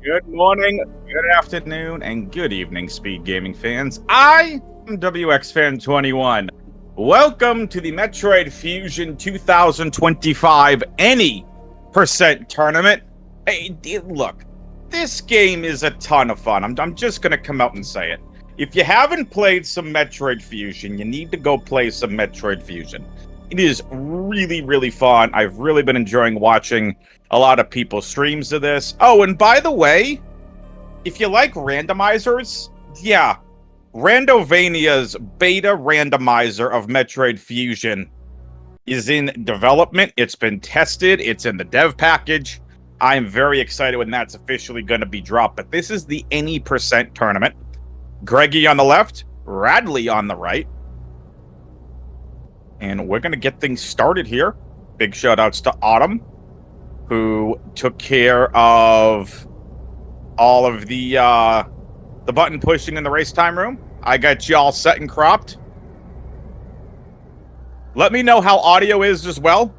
Good morning, good afternoon, and good evening, Speed Gaming fans. I am WXFan21. Welcome to the Metroid Fusion 2025 Any Percent Tournament. Hey, look, this game is a ton of fun. I'm just going to come out and say it. If you haven't played some Metroid Fusion, you need to go play some Metroid Fusion. It is really, really fun. I've really been enjoying watching a lot of people's streams of this. Oh, and by the way, if you like randomizers, yeah, Randovania's beta randomizer of Metroid Fusion is in development. It's been tested. It's in the dev package. I'm very excited when that's officially going to be dropped. But this is the Any Percent tournament. Greggy on the left, Raddley on the right. And we're going to get things started here. Big shout outs to Autumn, who took care of all of the button pushing in the race time room. I got y'all set and cropped. Let me know how audio is as well.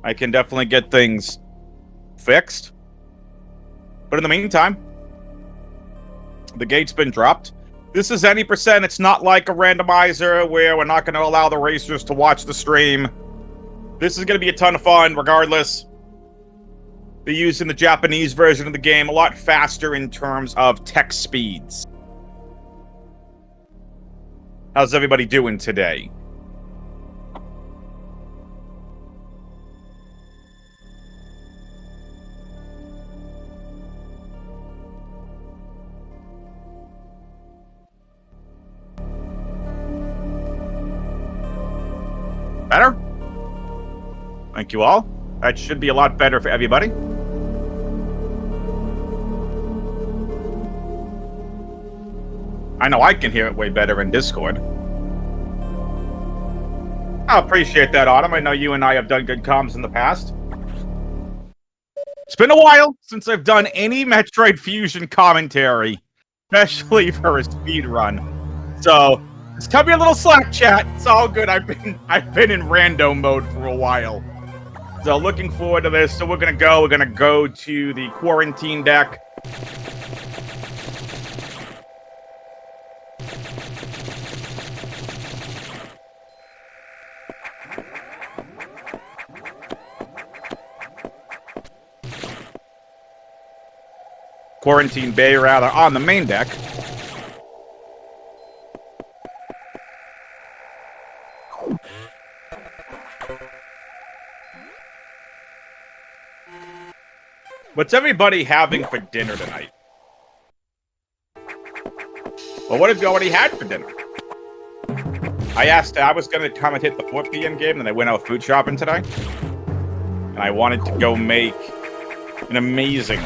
I can definitely get things fixed. But in the meantime, the gate's been dropped. This is Any Percent. It's not like a randomizer where we're not going to allow the racers to watch the stream. This is going to be a ton of fun regardless. They're using the Japanese version of the game a lot faster in terms of tech speeds. How's everybody doing today? Better? Thank you all. That should be a lot better for everybody. I know I can hear it way better in Discord. I appreciate that, Autumn. I know you and I have done good comms in the past. It's been a while since I've done any Metroid Fusion commentary, especially for a speed run. So just cut me a little slack, chat. It's all good. I've been in rando mode for a while. So looking forward to this. So we're gonna go to the quarantine deck. Quarantine Bay, rather, on the main deck. What's everybody having for dinner tonight? Well, what have you already had for dinner? I was going to come and hit the 4 p.m. game, and I went out food shopping today. And I wanted to go make an amazing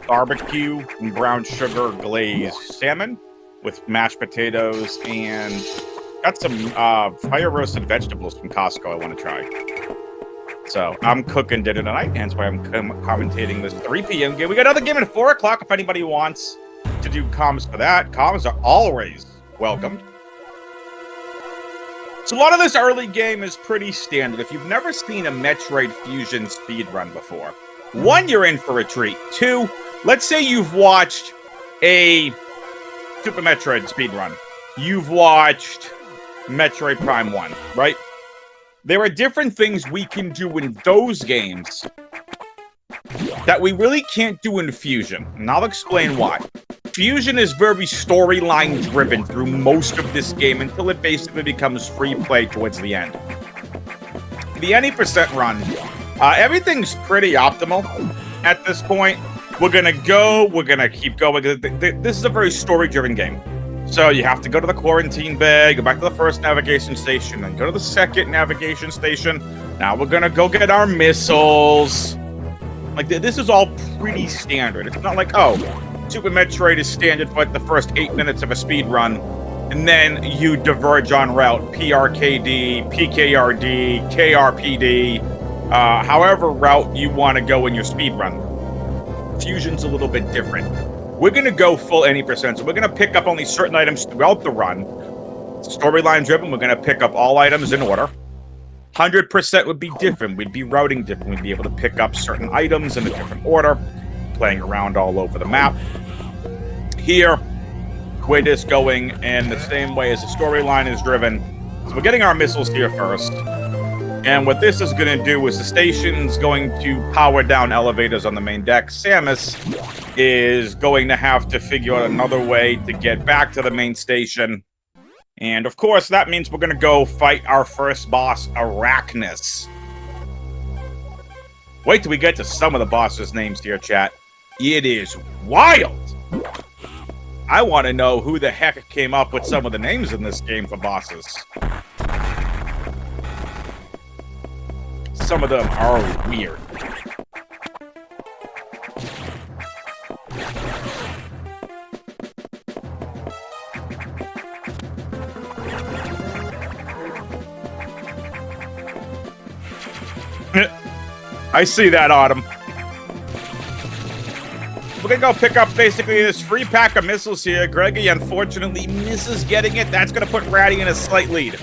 barbecue and brown sugar glazed salmon with mashed potatoes, and got some fire roasted vegetables from Costco I want to try. So I'm cooking dinner tonight, hence why I'm commentating this 3 p.m. game. We got another game at 4 o'clock if anybody wants to do comms for that. Comms are always welcomed. So a lot of this early game is pretty standard. If you've never seen a Metroid Fusion speedrun before, 1, you're in for a treat. 2, let's say you've watched a Super Metroid speedrun. You've watched Metroid Prime 1, right? There are different things we can do in those games that we really can't do in Fusion, and I'll explain why. Fusion is very storyline driven through most of this game until it basically becomes free play towards the end. The Any Percent run, everything's pretty optimal at this point. We're gonna keep going. This is a very story-driven game. So you have to go to the quarantine bay, go back to the first navigation station, then go to the second navigation station. Now we're gonna go get our missiles. Like, this is all pretty standard. It's not like, oh, Super Metroid is standard for like the first 8 minutes of a speed run, and then you diverge on route PRKD, PKRD, KRPD, however route you want to go in your speed run. Fusion's a little bit different. We're going to go full Any Percent, so we're going to pick up only certain items throughout the run. Storyline driven, we're going to pick up all items in order. 100% would be different. We'd be routing different. We'd be able to pick up certain items in a different order, playing around all over the map. Here, we're just going in the same way as the storyline is driven. So we're getting our missiles here first. And what this is going to do is the station's going to power down elevators on the main deck. Samus is going to have to figure out another way to get back to the main station. And of course, that means we're going to go fight our first boss, Arachnus. Wait till we get to some of the bosses' names here, chat. It is wild! I want to know who the heck came up with some of the names in this game for bosses. Some of them are weird. I see that, Autumn. We're gonna go pick up basically this free pack of missiles here. Greggy unfortunately misses getting it. That's gonna put Ratty in a slight lead.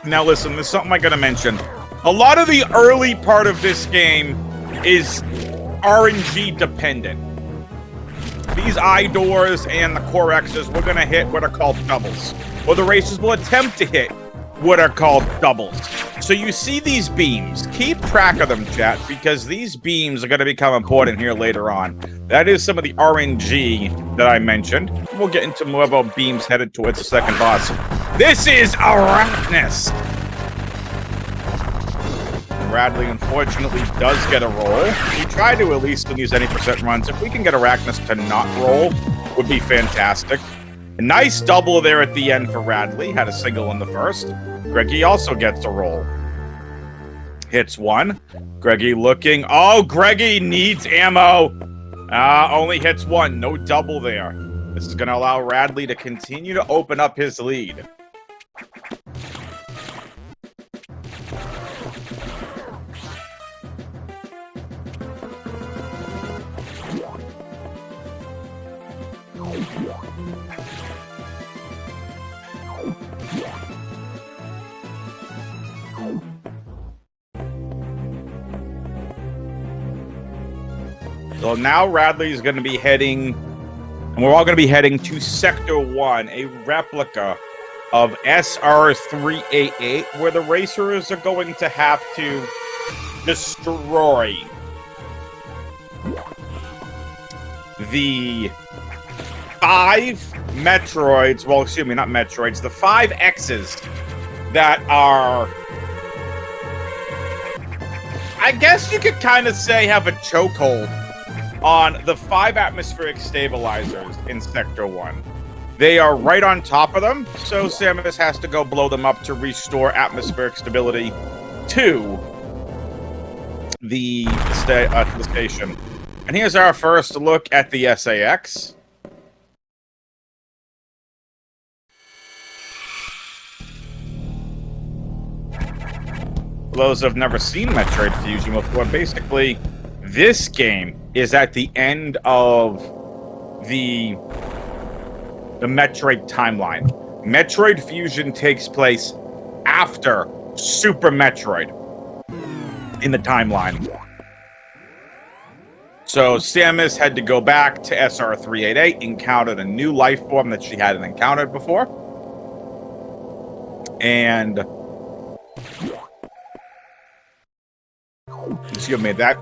Now listen, there's something I gotta mention. A lot of the early part of this game is RNG dependent. These eye doors and the core X's, we're gonna hit what are called doubles. Or the racers will attempt to hit what are called doubles. So you see these beams. Keep track of them, chat, because these beams are going to become important here later on. That is some of the RNG that I mentioned. We'll get into more about beams headed towards the second boss. This is Arachnus! Raddley, unfortunately, does get a roll. We try to at least in these any percent runs. If we can get Arachnus to not roll, would be fantastic. A nice double there at the end for Raddley. Had a single in the first. Greggy also gets a roll. Hits one. Greggy looking. Oh, Greggy needs ammo. Only hits one. No double there. This is going to allow Raddley to continue to open up his lead. So now Raddley's going to be heading, and we're all going to be heading to Sector 1, a replica of SR388, where the racers are going to have to destroy the 5 Metroids, well, excuse me, not Metroids, the 5 X's that are, I guess you could kind of say, have a chokehold on the 5 atmospheric stabilizers in Sector 1. They are right on top of them, so Samus has to go blow them up to restore atmospheric stability to the station. And here's our first look at the SAX. For those who have never seen Metroid Fusion before, basically, this game is at the end of the Metroid timeline. Metroid Fusion takes place after Super Metroid in the timeline. So Samus had to go back to SR388, encountered a new life form that she hadn't encountered before. And excuse me, that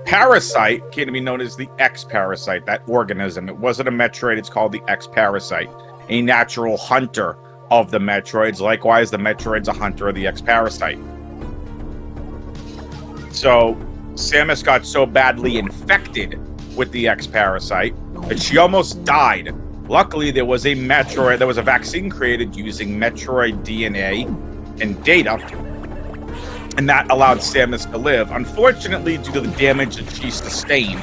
parasite came to be known as the X-Parasite, that organism. It wasn't a Metroid, it's called the X-Parasite, a natural hunter of the Metroids. Likewise, the Metroid's a hunter of the X-Parasite. So Samus got so badly infected with the X-Parasite that she almost died. Luckily, there was a vaccine created using Metroid DNA and data, and that allowed Samus to live. Unfortunately, due to the damage that she sustained,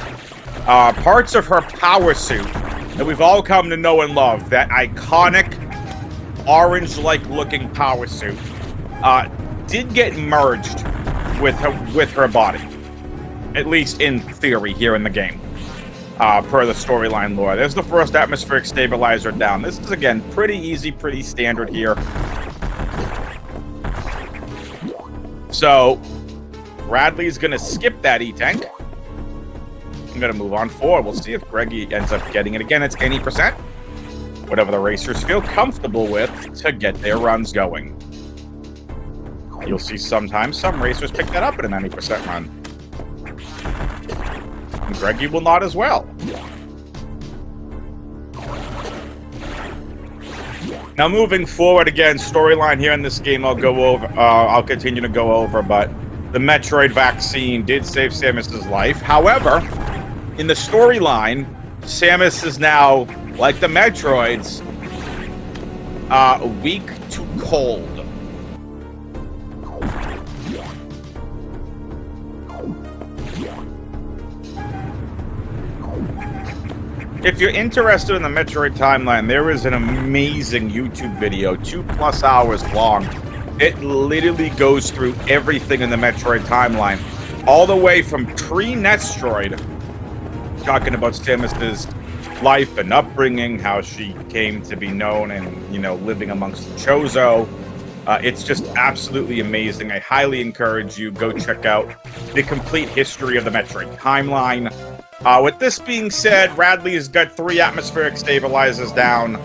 parts of her power suit that we've all come to know and love, that iconic orange-like looking power suit, did get merged with her body. At least in theory here in the game, per the storyline lore. There's the first atmospheric stabilizer down. This is, again, pretty easy, pretty standard here. So, Raddley's going to skip that E-Tank. I'm going to move on forward. We'll see if Greggy ends up getting it again. It's any percent. Whatever the racers feel comfortable with to get their runs going. You'll see sometimes some racers pick that up at an 90% run. And Greggy will not as well. Now moving forward again, storyline here in this game I'll continue to go over, but the Metroid vaccine did save Samus's life. However, in the storyline, Samus is now, like the Metroids, weak to cold. If you're interested in the Metroid timeline, there is an amazing YouTube video, 2+ hours long. It literally goes through everything in the Metroid timeline, all the way from pre-Nestroid, talking about Samus's life and upbringing, how she came to be known and, you know, living amongst the Chozo. It's just absolutely amazing. I highly encourage you, go check out the complete history of the Metroid timeline. With this being said, Raddley has got 3 atmospheric stabilizers down.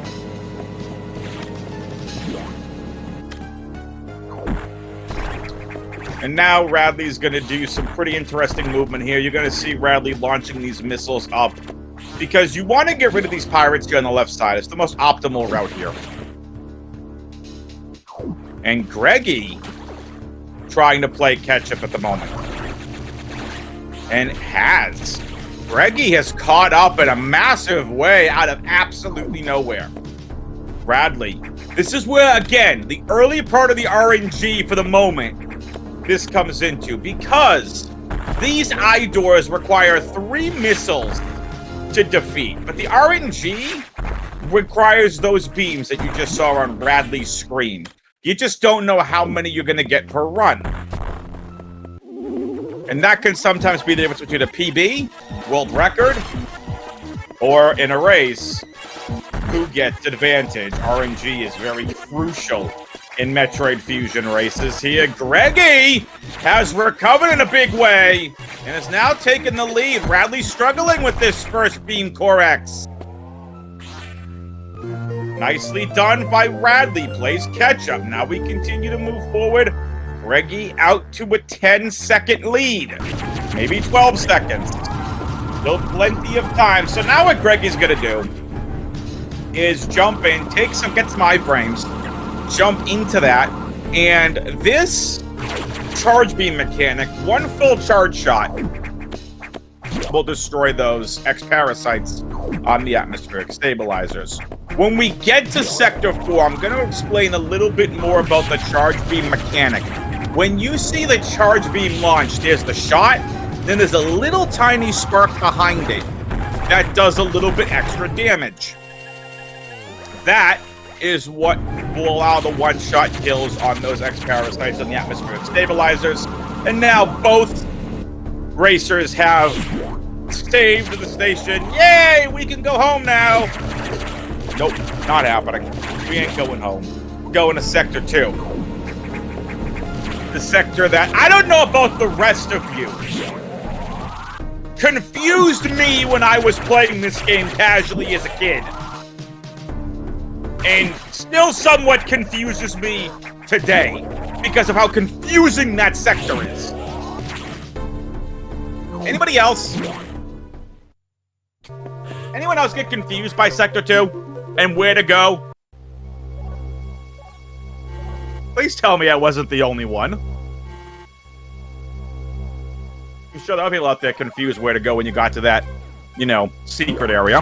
And now Raddley's going to do some pretty interesting movement here. You're going to see Raddley launching these missiles up, because you want to get rid of these pirates here on the left side. It's the most optimal route here. And Greggy trying to play catch-up at the moment. And Greggy has caught up in a massive way out of absolutely nowhere. Raddley. This is where, again, the early part of the RNG for the moment this comes into, because these eye doors require 3 missiles to defeat, but the RNG requires those beams that you just saw on Raddley's screen. You just don't know how many you're going to get per run. And that can sometimes be the difference between a PB, world record, or in a race, who gets advantage. RNG is very crucial in Metroid Fusion races here. Greggy has recovered in a big way and is now taking the lead. Raddley struggling with this first beam Corex. Nicely done by Raddley. Plays catch-up. Now we continue to move forward. Greggy out to a 10-second lead. Maybe 12 seconds. Still plenty of time. So now what Greggy's going to do is jump in, get some iframes, jump into that, and this charge beam mechanic, one full charge shot will destroy those X-parasites on the atmospheric stabilizers. When we get to Sector 4, I'm going to explain a little bit more about the charge beam mechanic. When you see the charge beam launch, there's the shot, then there's a little tiny spark behind it that does a little bit extra damage. That is what will allow the one-shot kills on those X-parasites on the atmospheric stabilizers. And now both racers have saved the station. Yay! We can go home now! Nope, not happening. We ain't going home. We're going to Sector 2. The sector that, I don't know about the rest of you, confused me when I was playing this game casually as a kid. And still somewhat confuses me today because of how confusing that sector is. Anybody else? Anyone else get confused by Sector 2 and where to go? Please tell me I wasn't the only one. I'm sure there are people out there confused where to go when you got to that, you know, secret area.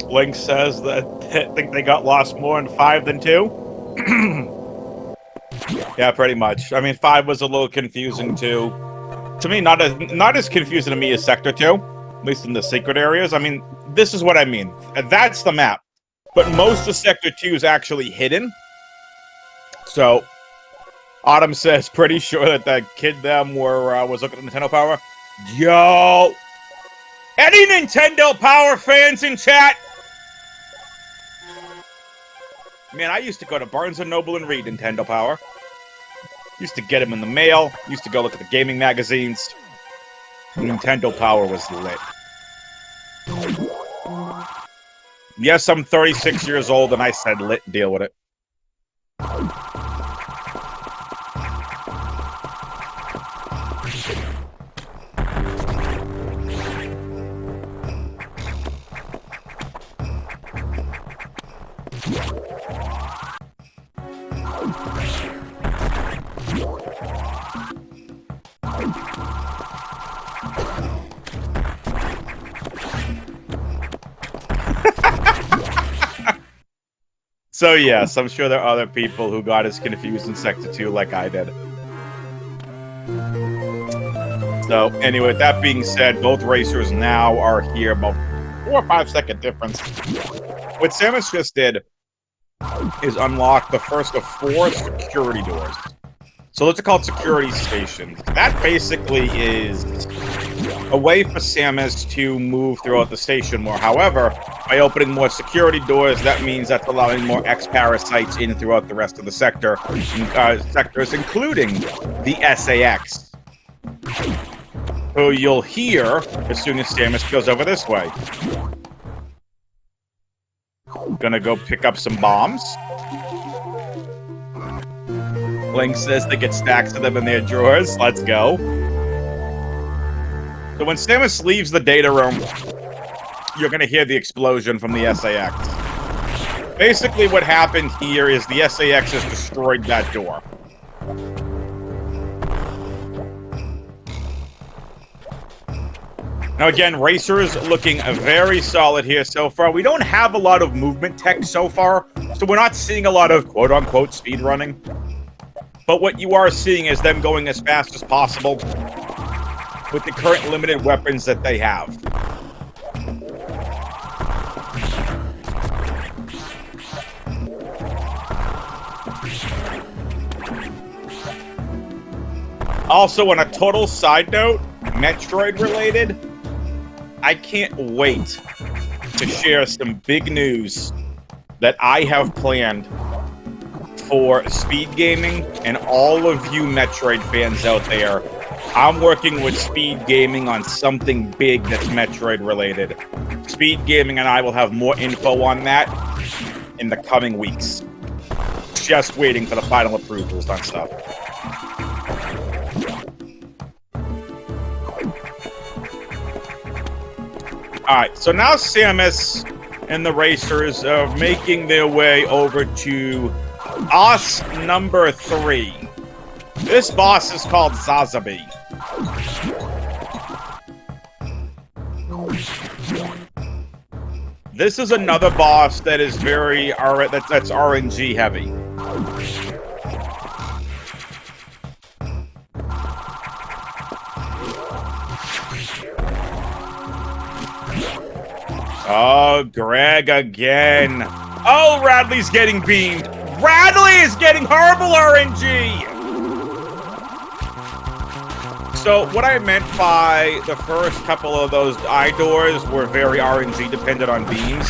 Link says that I think they got lost more in 5 than 2. Yeah, pretty much. I mean, 5 was a little confusing too. To me, not as confusing to me as Sector 2, at least in the secret areas. I mean, this is what I mean. That's the map. But most of Sector 2 is actually hidden. So, Autumn says, pretty sure that the kid was looking at Nintendo Power. Yo! Any Nintendo Power fans in chat? Man, I used to go to Barnes & Noble and read Nintendo Power. Used to get them in the mail. Used to go look at the gaming magazines. Nintendo Power was lit. Yes, I'm 36 years old, and I said lit. Deal with it. So yes, I'm sure there are other people who got as confused in Sector 2 like I did. So anyway, with that being said, both racers now are here, about 4 or 5 second difference. What Samus just did is unlock the first of 4 security doors. So those are called security stations. That basically is a way for Samus to move throughout the station more. However, by opening more security doors, that means that's allowing more X-Parasites in throughout the rest of the sectors, including the SAX, who you'll hear as soon as Samus goes over this way. Gonna go pick up some bombs. Link says they get stacks of them in their drawers. Let's go. So when Samus leaves the data room, you're going to hear the explosion from the SAX. Basically what happened here is the SAX has destroyed that door. Now again, Racers looking very solid here so far. We don't have a lot of movement tech so far, so we're not seeing a lot of quote-unquote speedrunning. But what you are seeing is them going as fast as possible with the current limited weapons that they have. Also, on a total side note, Metroid related, I can't wait to share some big news that I have planned for Speed Gaming and all of you Metroid fans out there. I'm working with Speed Gaming on something big that's Metroid related. Speed Gaming and I will have more info on that in the coming weeks. Just waiting for the final approvals on stuff. Alright, so now Samus and the Racers are making their way over to boss number 3. This boss is called Zazabi. This is another boss that is very that's RNG heavy. Oh, Greg again. Oh, Raddley's getting beamed. Raddley is getting horrible RNG! So, what I meant by the first couple of those eye doors were very RNG dependent on beams.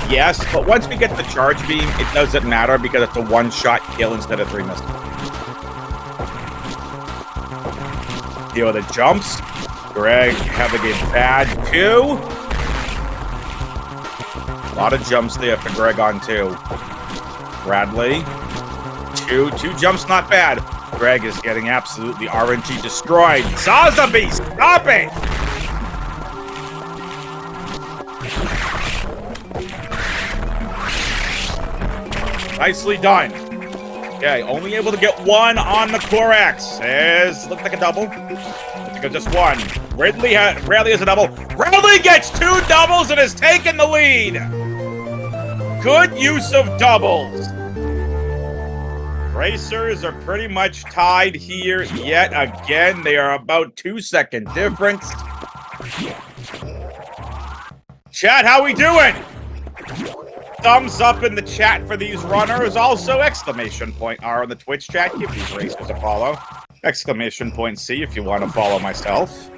Yes, but once we get the charge beam, it doesn't matter because it's a one-shot kill instead of 3 misses. Deal with the jumps. Greg having a bad 2. A lot of jumps there for Greg on 2. Raddley. 2 jumps, not bad. Greg is getting absolutely RNG destroyed. Zazabi, stop it! Nicely done. Okay, only able to get 1 on the core X. Looks like a double. Looks like just 1. Raddley has a double. Raddley gets 2 doubles and has taken the lead. Good use of doubles. Racers are pretty much tied here yet again. They are about 2-second difference. Chat, how we doing? Thumbs up in the chat for these runners. Also, exclamation point R on the Twitch chat. Give these racers a follow. Exclamation point C if you want to follow myself.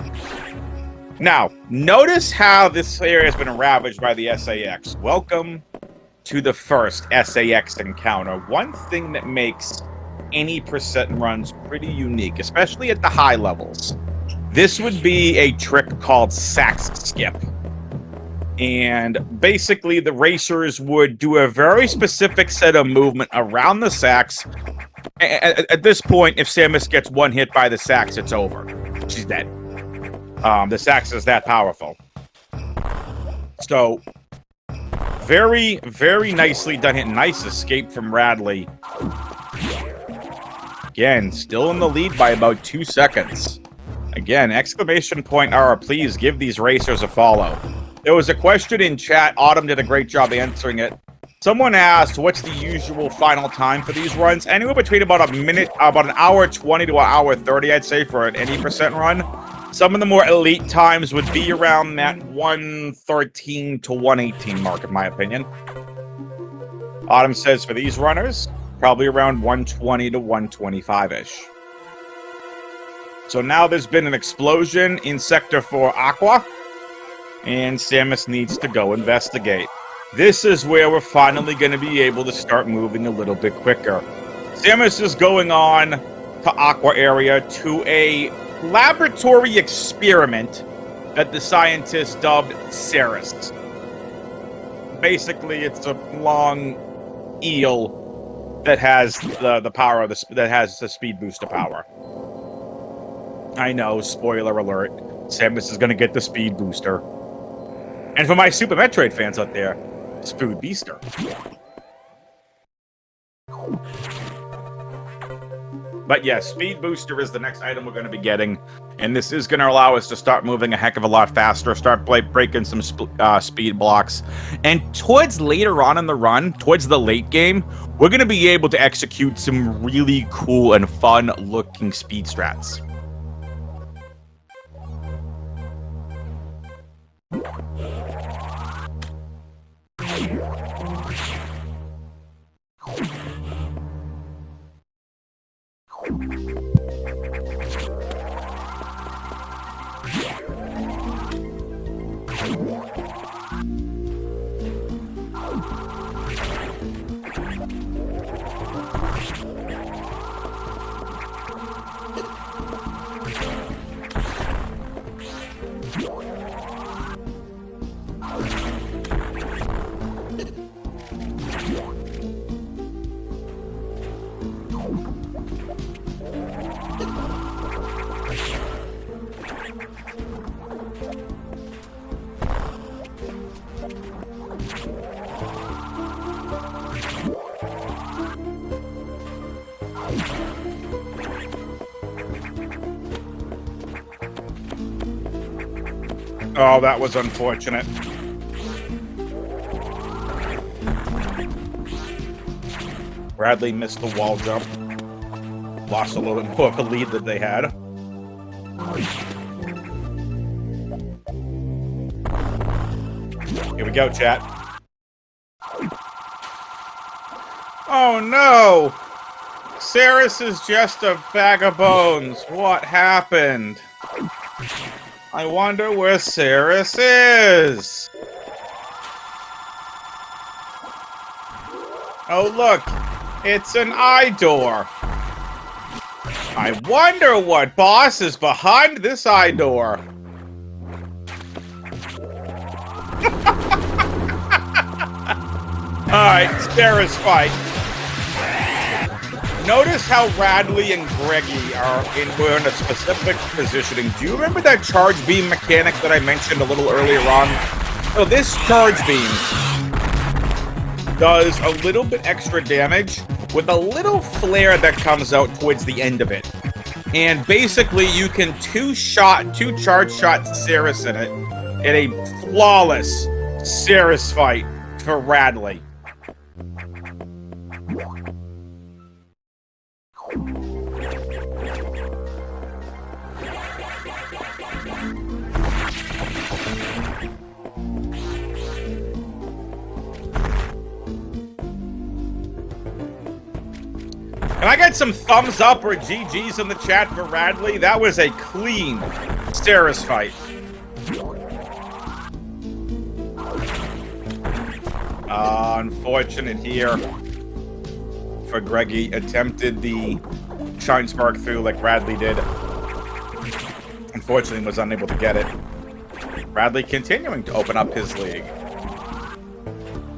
Now, notice how this area has been ravaged by the SAX. Welcome to the first SAX encounter. One thing that makes any percent runs pretty unique, especially at the high levels. This would be a trick called sax skip. And basically, the racers would do a very specific set of movement around the sax. At this point, if Samus gets one hit by the sax, it's over. She's dead. The sax is that powerful. So, very, very nicely done hit. Nice escape from Raddley. Again, still in the lead by about 2 seconds. Again, exclamation point R, please give these racers a follow. There was a question in chat. Autumn did a great job answering it. Someone asked, what's the usual final time for these runs? Anywhere between about an hour 20 to an hour 30, I'd say, for an any percent run. Some of the more elite times would be around that 113 to 118 mark, in my opinion. Autumn says for these runners, probably around 120 to 125-ish. So now there's been an explosion in Sector 4 Aqua. And Samus needs to go investigate. This is where we're finally going to be able to start moving a little bit quicker. Samus is going on to Aqua area to a laboratory experiment that the scientists dubbed Ceres. Basically, it's a long eel that has the power of that has the speed booster power. I know, spoiler alert. Samus is going to get the speed booster. And for my Super Metroid fans out there, Spood Beaster. But yes, Speed Booster is the next item we're going to be getting. And this is going to allow us to start moving a heck of a lot faster, start breaking some speed blocks. And towards later on in the run, towards the late game, we're going to be able to execute some really cool and fun-looking speed strats. Oh, that was unfortunate. Raddley missed the wall jump. Lost a little bit more of a lead that they had. Here we go, chat. Oh no! Ceres is just a bag of bones. What happened? I wonder where Ceres is. Oh look, it's an eye door. I wonder what boss is behind this eye door. Alright, Ceres fight. Notice how Raddley and Greggy were in a specific positioning. Do you remember that charge beam mechanic that I mentioned a little earlier on? So this charge beam does a little bit extra damage with a little flare that comes out towards the end of it. And basically you can two charge shots Ceres in it in a flawless Ceres fight for Raddley. Can I get some thumbs up or GGs in the chat for Raddley? That was a clean Saris fight. Unfortunate here for Greggy. Attempted the Shine Spark through like Raddley did. Unfortunately was unable to get it. Raddley continuing to open up his league.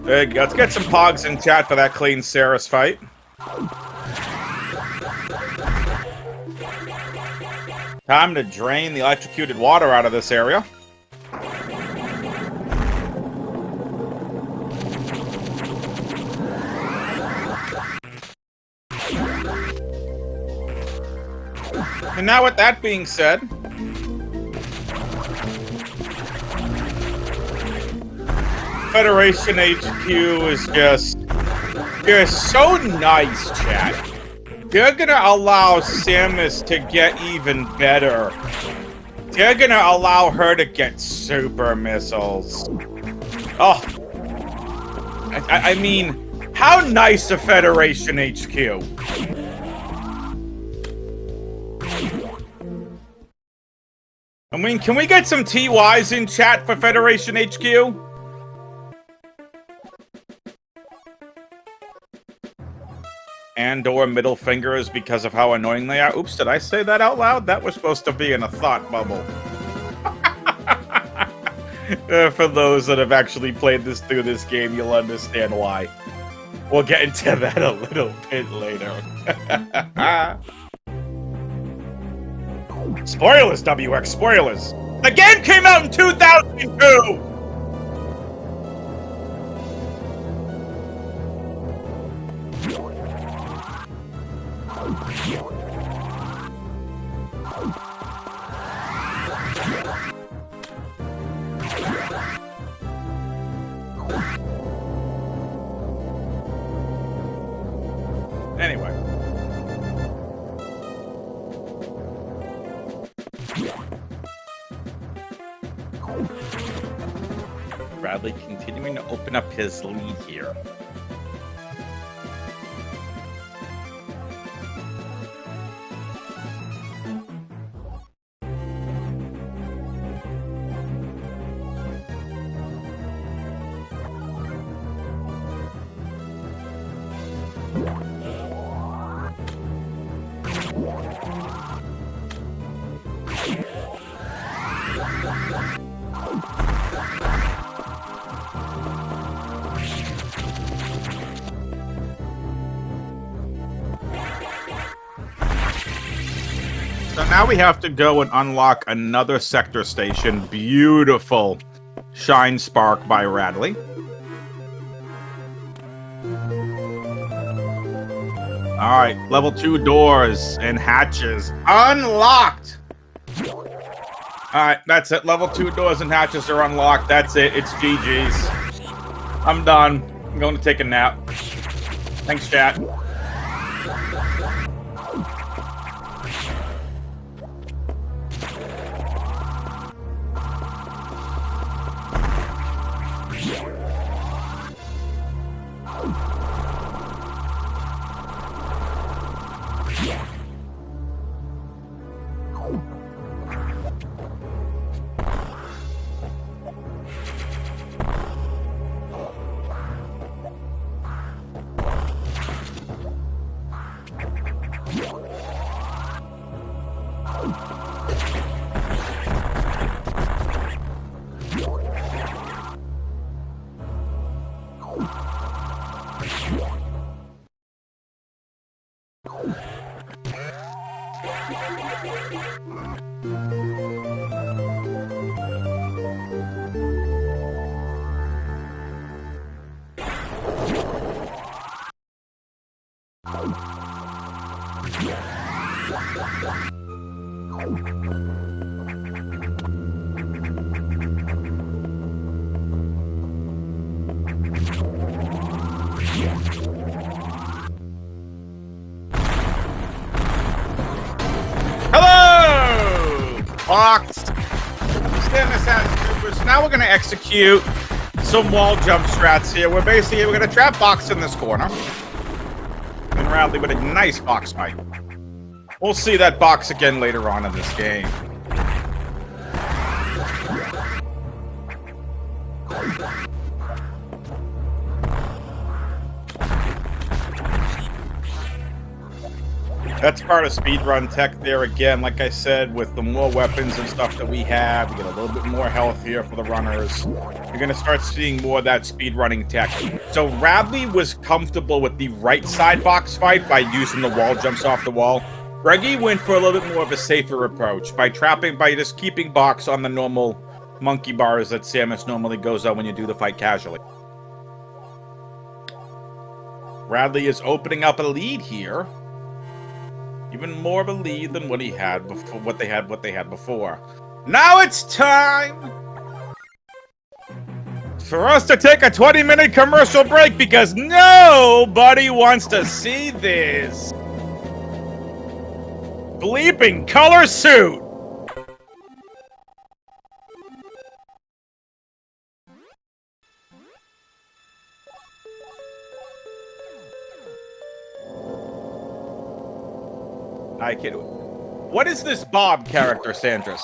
Let's get some pogs in chat for that clean Saris fight. Time to drain the electrocuted water out of this area. And now with that being said, Federation HQ is just, they're so nice, chat. They're gonna allow Samus to get even better. They're gonna allow her to get super missiles. Oh. I mean, how nice of Federation HQ. I mean, can we get some TYs in chat for Federation HQ? And or middle fingers because of how annoying they are. Oops, did I say that out loud? That was supposed to be in a thought bubble. For those that have actually played this through this game, you'll understand why. We'll get into that a little bit later. Spoilers, WX, spoilers. The game came out in 2002! Anyway. Raddley continuing to open up his lead here. So now we have to go and unlock another sector station. Beautiful Shine Spark by Raddley. Alright, level 2 doors and hatches unlocked! Alright, that's it. Level 2 doors and hatches are unlocked. That's it. It's GG's. I'm done. I'm going to take a nap. Thanks, chat. So now we're going to execute some wall jump strats here. We're going to trap box in this corner. And Raddley with a nice box fight. We'll see that box again later on in this game. That's part of speedrun tech there again. Like I said, with the more weapons and stuff that we have, we get a little bit more health here for the runners. You're going to start seeing more of that speedrunning tech. So Raddley was comfortable with the right side box fight by using the wall jumps off the wall. Greggy went for a little bit more of a safer approach by just keeping box on the normal monkey bars that Samus normally goes on when you do the fight casually. Raddley is opening up a lead here. Even more of a lead than what he had before, what they had before. Now it's time for us to take a 20-minute commercial break because nobody wants to see this bleeping color suit. I kid. What is this Bob character, Sandras?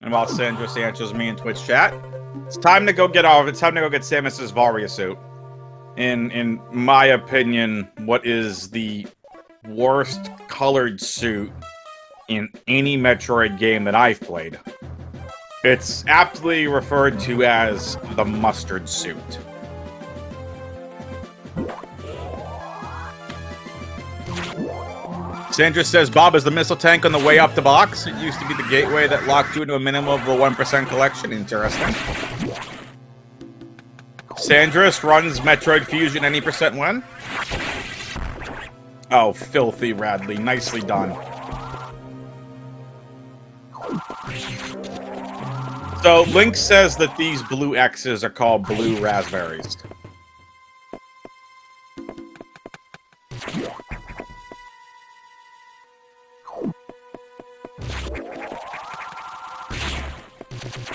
And while Sandra answers me in Twitch chat, it's time to go get Samus's Varia suit. In my opinion, what is the worst colored suit in any Metroid game that I've played. It's aptly referred to as the mustard suit. Sandra says, Bob is the missile tank on the way up the box. It used to be the gateway that locked you into a minimum of a 1% collection. Interesting. Sandras runs Metroid Fusion any percent win? Oh, filthy Raddley. Nicely done. So, Link says that these blue X's are called blue raspberries.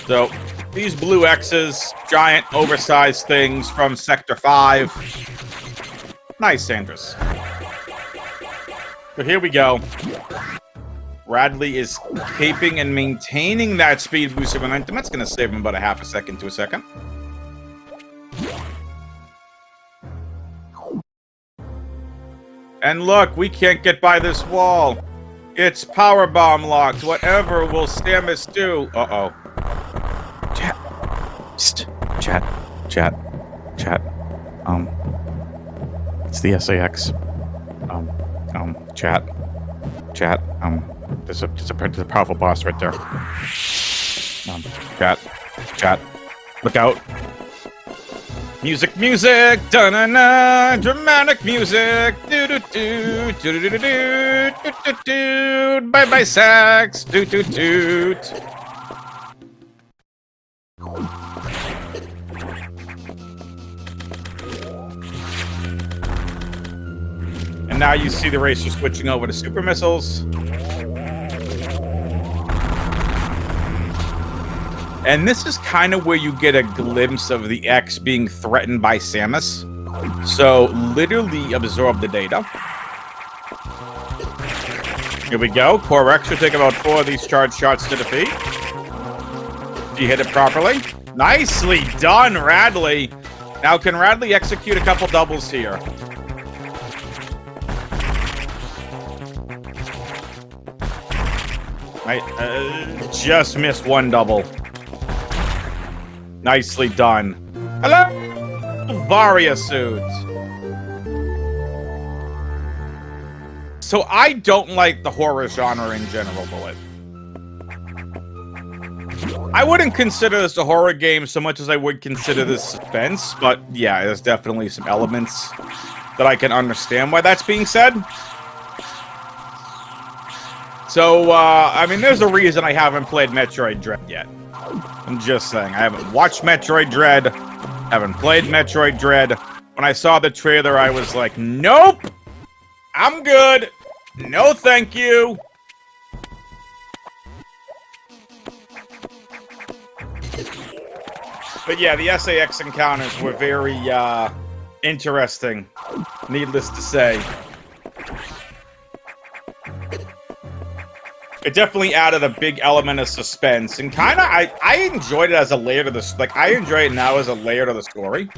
So, these blue X's, giant, oversized things from Sector 5. Nice, Sandras. So here we go. Raddley is keeping and maintaining that speed boost of momentum. That's going to save him about a half a second to a second. And look, we can't get by this wall. It's power bomb locked. Whatever will Samus do? Uh-oh. Chat. Psst. Chat. It's the SAX. Chat. There's a powerful boss right there. Chat. Look out. Music, da-na-na, dramatic music, do-do-do, bye-bye sax, doot-doot-doot. And now you see the racer switching over to super missiles. And this is kind of where you get a glimpse of the X being threatened by Samus. So, literally absorb the data. Here we go. Core X should take about 4 of these charge shots to defeat. If you hit it properly. Nicely done, Raddley. Now, can Raddley execute a couple doubles here? I just missed one double. Nicely done. Hello, Varia suit. So I don't like the horror genre in general, Bullet. I wouldn't consider this a horror game so much as I would consider this suspense, but yeah, there's definitely some elements that I can understand why that's being said. So, I mean, there's a reason I haven't played Metroid Dread yet. I'm just saying, I haven't watched Metroid Dread, haven't played Metroid Dread. When I saw the trailer, I was like, nope! I'm good! No thank you! But yeah, the SAX encounters were very, interesting, needless to say. It definitely added a big element of suspense, and kinda, I enjoyed it as a layer to the, like, I enjoy it now as a layer to the story.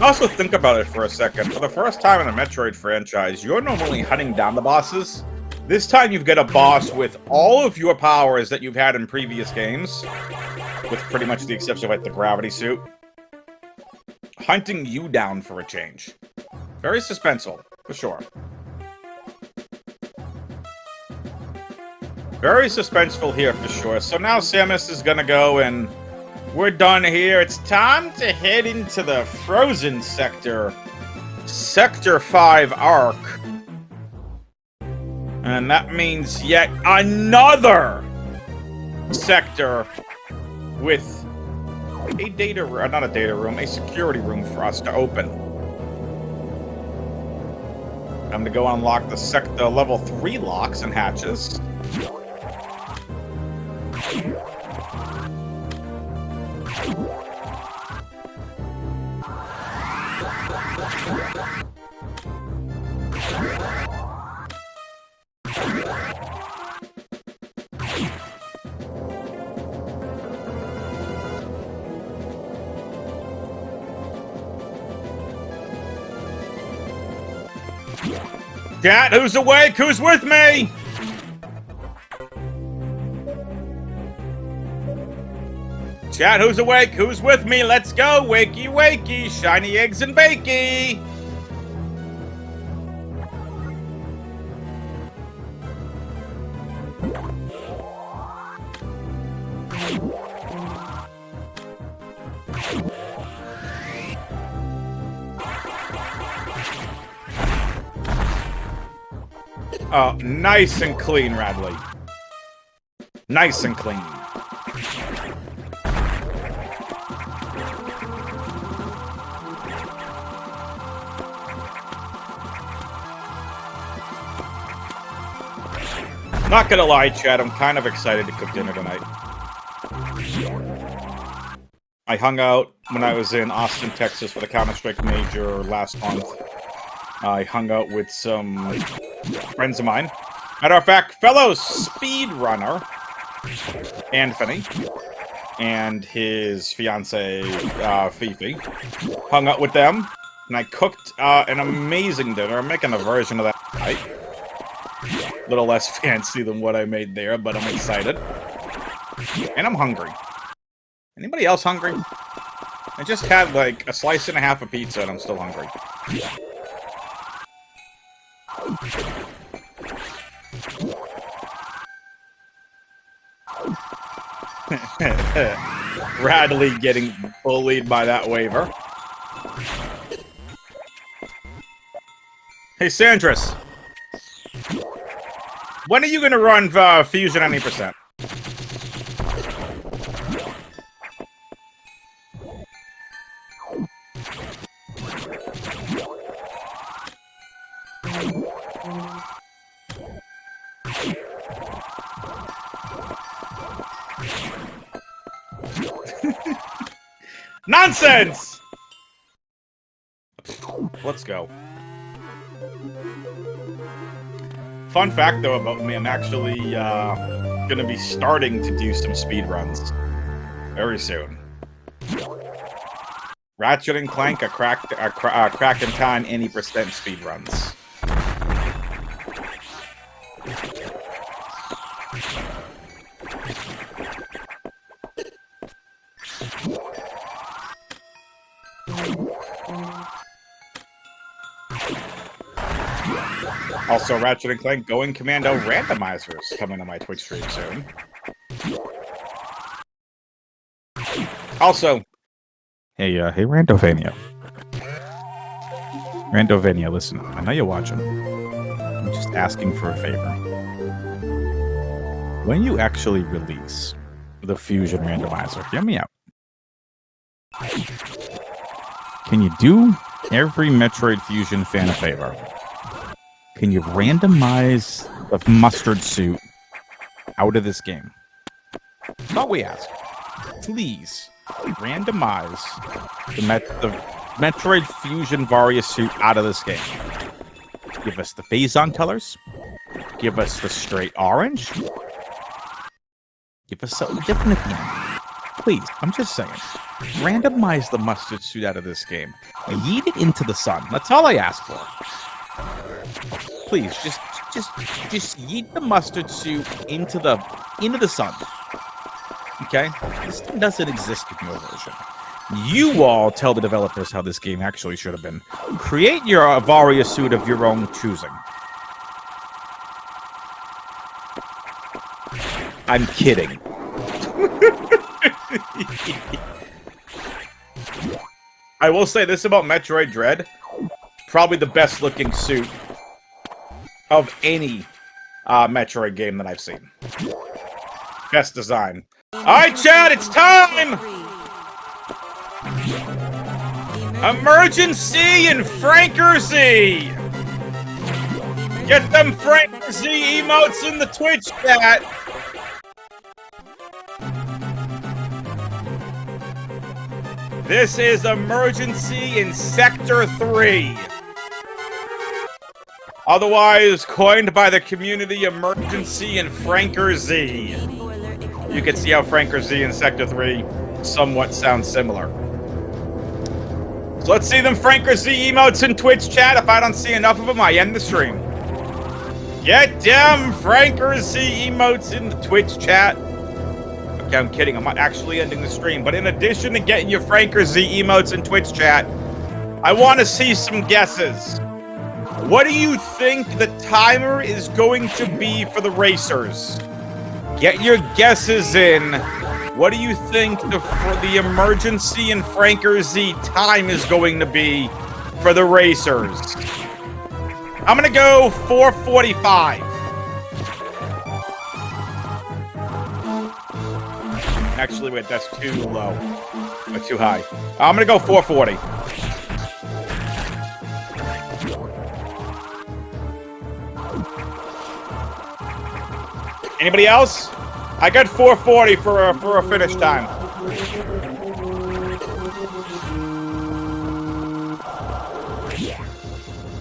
Also, think about it for a second. For the first time in the Metroid franchise, you're normally hunting down the bosses. This time you've got a boss with all of your powers that you've had in previous games, with pretty much the exception of, like, the gravity suit, hunting you down for a change. Very suspenseful, for sure. Very suspenseful here, for sure. So now Samus is gonna go and... we're done here. It's time to head into the Frozen Sector. Sector 5 Arc. And that means yet another sector with a data room, not a data room, a security room for us to open. I'm gonna go unlock the level 3 locks and hatches. Chat, who's awake? Who's with me? Chat, who's awake? Who's with me? Let's go! Wakey, wakey! Shiny eggs and bakey! Oh, nice and clean, Raddley. Nice and clean. Not gonna lie, Chad, I'm kind of excited to cook dinner tonight. I hung out when I was in Austin, Texas for the Counter-Strike Major last month. I hung out with some friends of mine. Matter of fact, fellow speedrunner, Anthony, and his fiancée, Fifi. Hung out with them, and I cooked an amazing dinner. I'm making a version of that tonight. A little less fancy than what I made there, but I'm excited. And I'm hungry. Anybody else hungry? I just had, like, a slice and a half of pizza, and I'm still hungry. Raddley getting bullied by that waiver. Hey, Sandris. When are you gonna run Fusion 90%? Nonsense! Let's go. Fun fact, though, about me, I'm actually gonna be starting to do some speedruns very soon. Ratchet and Clank, a crack in time, any percent speedruns. Also, Ratchet and Clank Going Commando randomizers coming to my Twitch stream soon. Also, hey, Randovania. Randovania, listen, I know you're watching. I'm just asking for a favor. When you actually release the Fusion randomizer, hear me out. Can you do every Metroid Fusion fan a favor? Can you randomize the mustard suit out of this game? That's all we ask. Please randomize the Metroid Fusion Varia suit out of this game. Give us the Phazon colors. Give us the straight orange. Give us something different at the end. Please, I'm just saying. Randomize the mustard suit out of this game. Yeet it into the sun. That's all I ask for. Please, just yeet the mustard suit into the sun. Okay? This thing doesn't exist in your version. You all tell the developers how this game actually should have been. Create your Avaria suit of your own choosing. I'm kidding. I will say this about Metroid Dread. Probably the best looking suit of any Metroid game that I've seen. Best design. Alright, Chad, it's time! Emergency and Franker Z! Get them Franker Z emotes in the Twitch chat! This is Emergency in Sector 3. Otherwise coined by the community Emergency and Franker Z. You can see how Franker Z and Sector 3 somewhat sound similar. So let's see them Franker Z emotes in Twitch chat. If I don't see enough of them, I end the stream. Get them Franker Z emotes in the Twitch chat. Okay, I'm kidding. I'm not actually ending the stream. But in addition to getting your Franker Z emotes in Twitch chat, I want to see some guesses. What do you think the timer is going to be for the racers? Get your guesses in. What do you think the Emergency and Franker Z time is going to be for the racers? I'm going to go 4:45. Actually, wait, that's too low. Or too high. I'm going to go 4:40. Anybody else? I got 4:40 for a finish time.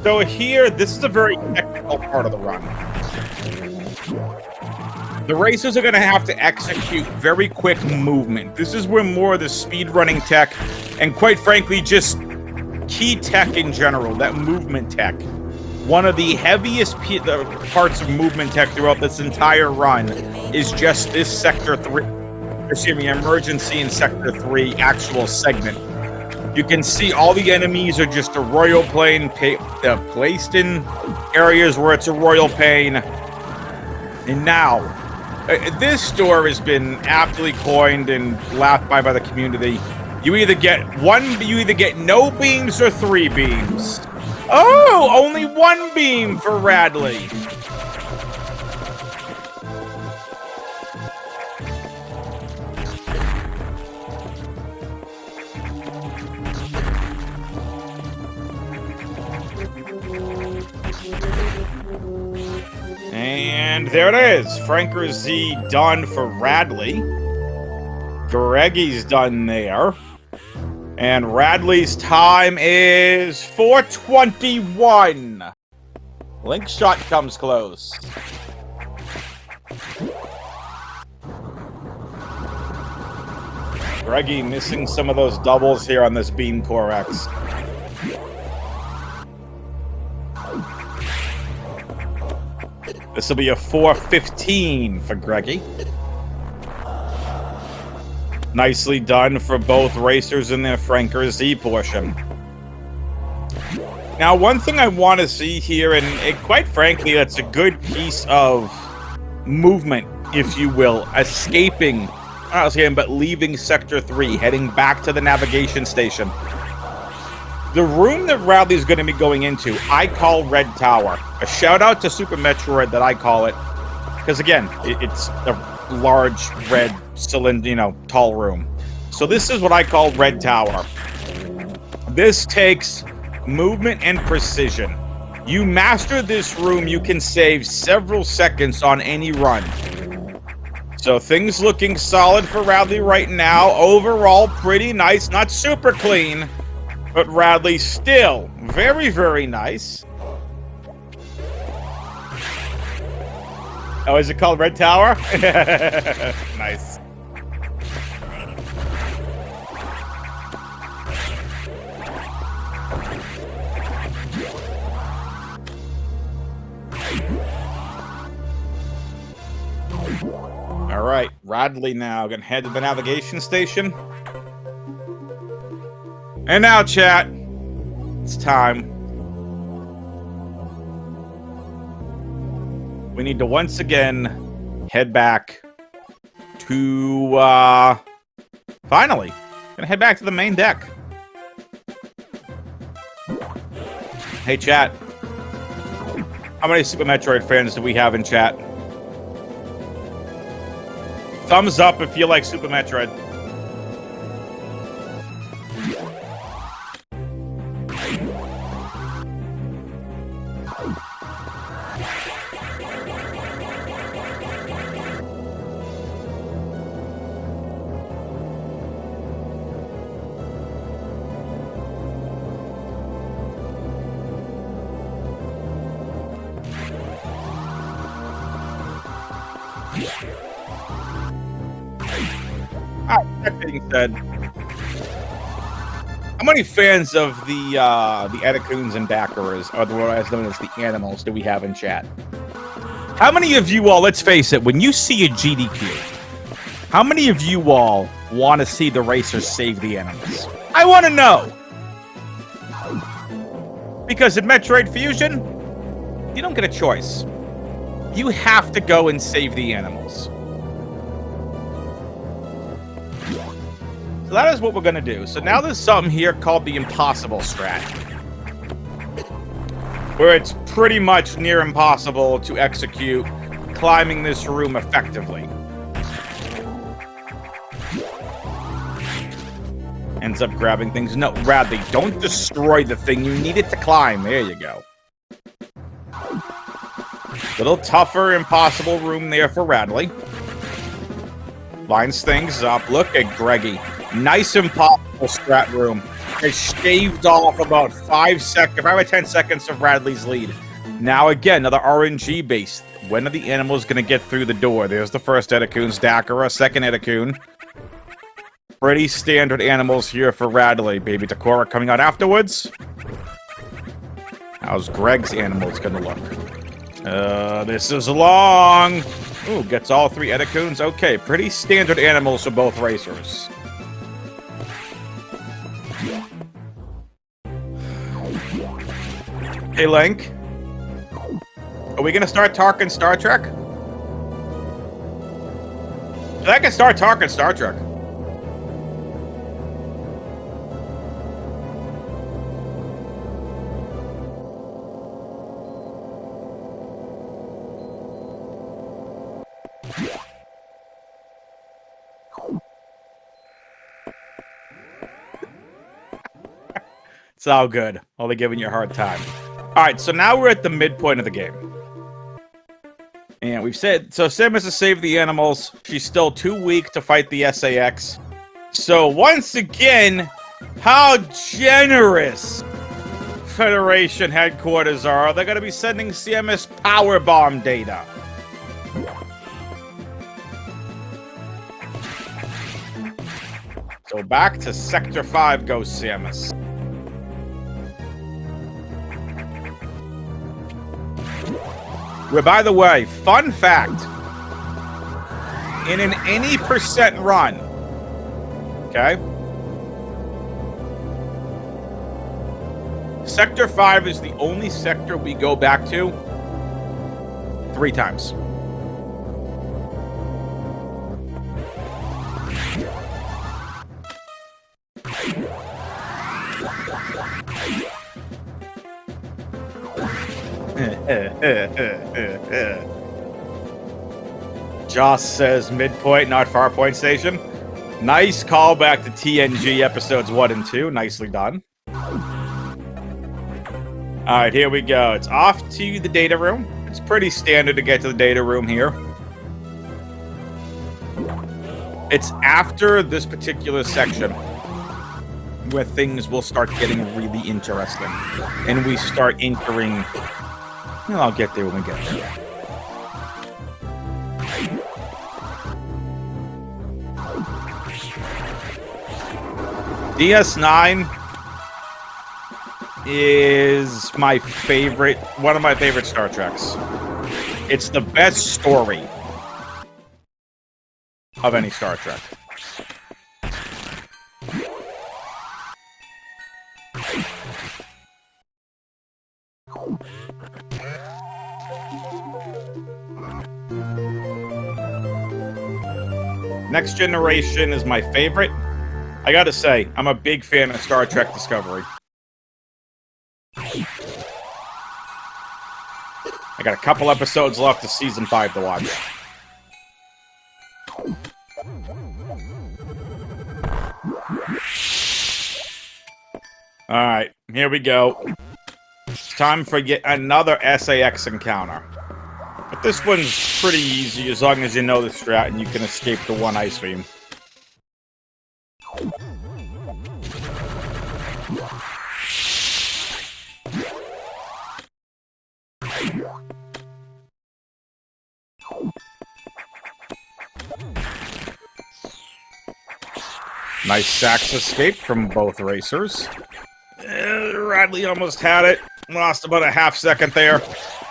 So here, this is a very technical part of the run. The racers are going to have to execute very quick movement. This is where more of the speedrunning tech, and quite frankly, just key tech in general, that movement tech. One of the heaviest parts of movement tech throughout this entire run is just this Sector 3, Emergency in Sector 3 actual segment. You can see all the enemies are just a royal plane placed in areas where it's a royal plane. And now, this store has been aptly coined and laughed by the community. You either get no beams or 3 beams. Oh, only 1 beam for Raddley. And there it is. Franker Z done for Raddley. Greggy's done there. And Raddley's time is 4:21. Link shot comes close. Greggy missing some of those doubles here on this Beam Core X. This will be a 4:15 for Greggy. Nicely done for both racers in their Franker Z portion. Now, one thing I want to see here, and quite frankly, that's a good piece of movement, if you will, escaping, not escaping, but leaving Sector 3, heading back to the navigation station. The room that Raddley's going to be going into, I call Red Tower. A shout out to Super Metroid that I call it, because again, it's a large red cylinder, tall room. So this is what I call Red Tower. This takes movement and precision. You master this room, you can save several seconds on any run. So things looking solid for Raddley right now. Overall, pretty nice. Not super clean, but Raddley still very, very nice. Oh, is it called Red Tower? Nice. All right, Raddley now gonna head to the navigation station. And now, chat, it's time. We need to once again head back to, finally, gonna head back to the main deck. Hey, chat. How many Super Metroid fans do we have in chat? Thumbs up if you like Super Metroid. That being said, how many fans of the Edacoons and Dakaras, otherwise known as the animals, do we have in chat? How many of you all, let's face it, when you see a GDQ, how many of you all want to see the racers save the animals? I want to know! Because in Metroid Fusion, you don't get a choice. You have to go and save the animals. So that is what we're going to do. So now there's something here called the impossible strat, where it's pretty much near impossible to execute climbing this room effectively. Ends up grabbing things. No, Raddley, don't destroy the thing. You need it to climb. There you go. Little tougher, impossible room there for Raddley. Lines things up. Look at Greggy. Nice impossible strat room. Has shaved off about 5 or 10 seconds of Raddley's lead. Now again, another RNG base. When are the animals going to get through the door? There's the first Edacoon's Dakara, second Edacoon. Pretty standard animals here for Raddley. Baby Takora coming out afterwards. How's Greg's animals going to look? This is long. Ooh, gets all 3 Edacoons. Okay, pretty standard animals for both racers. Hey, Link. Are we gonna start talking Star Trek? I can start talking Star Trek. It's all good. Only giving you a hard time. All right, so now we're at the midpoint of the game. And we've said, so Samus has saved the animals. She's still too weak to fight the SAX. So once again, how generous Federation headquarters are. They're going to be sending Samus power bomb data. So back to Sector 5 goes Samus. Where, by the way, fun fact, in an any percent run, okay, Sector 5 is the only sector we go back to 3 times. Joss says midpoint, not farpoint station. Nice callback to TNG episodes 1 and 2. Nicely done. Alright, here we go. It's off to the data room. It's pretty standard to get to the data room here. It's after this particular section where things will start getting really interesting. And we start entering... Well, I'll get there when we get there. DS9 is my favorite, one of my favorite Star Treks. It's the best story of any Star Trek. Next Generation is my favorite. I gotta say, I'm a big fan of Star Trek Discovery. I got a couple episodes left of Season 5 to watch. Alright, here we go. It's time for yet another SAX encounter. But this one's pretty easy as long as you know the strat and you can escape the one ice beam. Nice sax escape from both racers. Raddley almost had it. Lost about a half second there.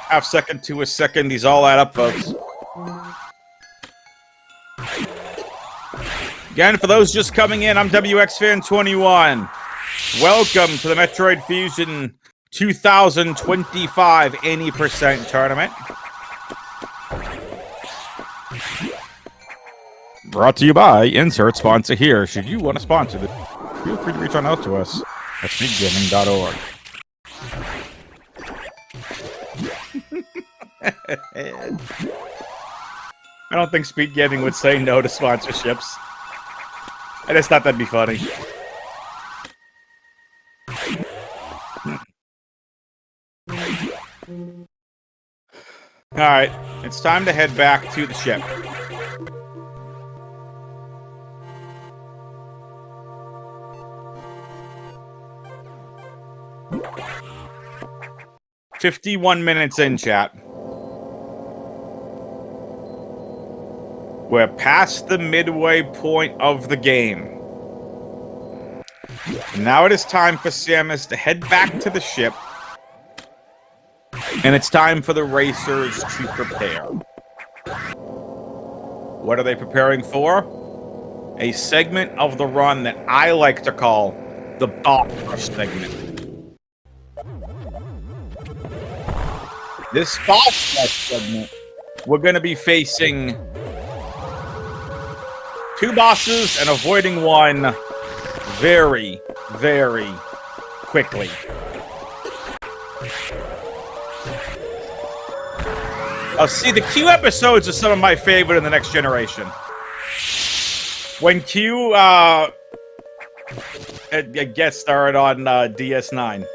Half second to a second. These all add up, folks. Again, for those just coming in, I'm WXFan21. Welcome to the Metroid Fusion 2025 80% tournament. Brought to you by insert sponsor here. Should you want to sponsor this, feel free to reach on out to us at speedgaming.org. I don't think Speed Gaming would say no to sponsorships. I just thought that'd be funny. Alright, it's time to head back to the ship. "51 minutes in, chat. We're past the midway point of the game. And now it is time for Samus to head back to the ship. And it's time for the racers to prepare. What are they preparing for? A segment of the run that I like to call the boss rush segment. This boss rush segment, we're going to be facing 2 bosses and avoiding one very, very quickly. See, the Q episodes are some of my favorite in the Next Generation. When Q, guest starred on DS9. I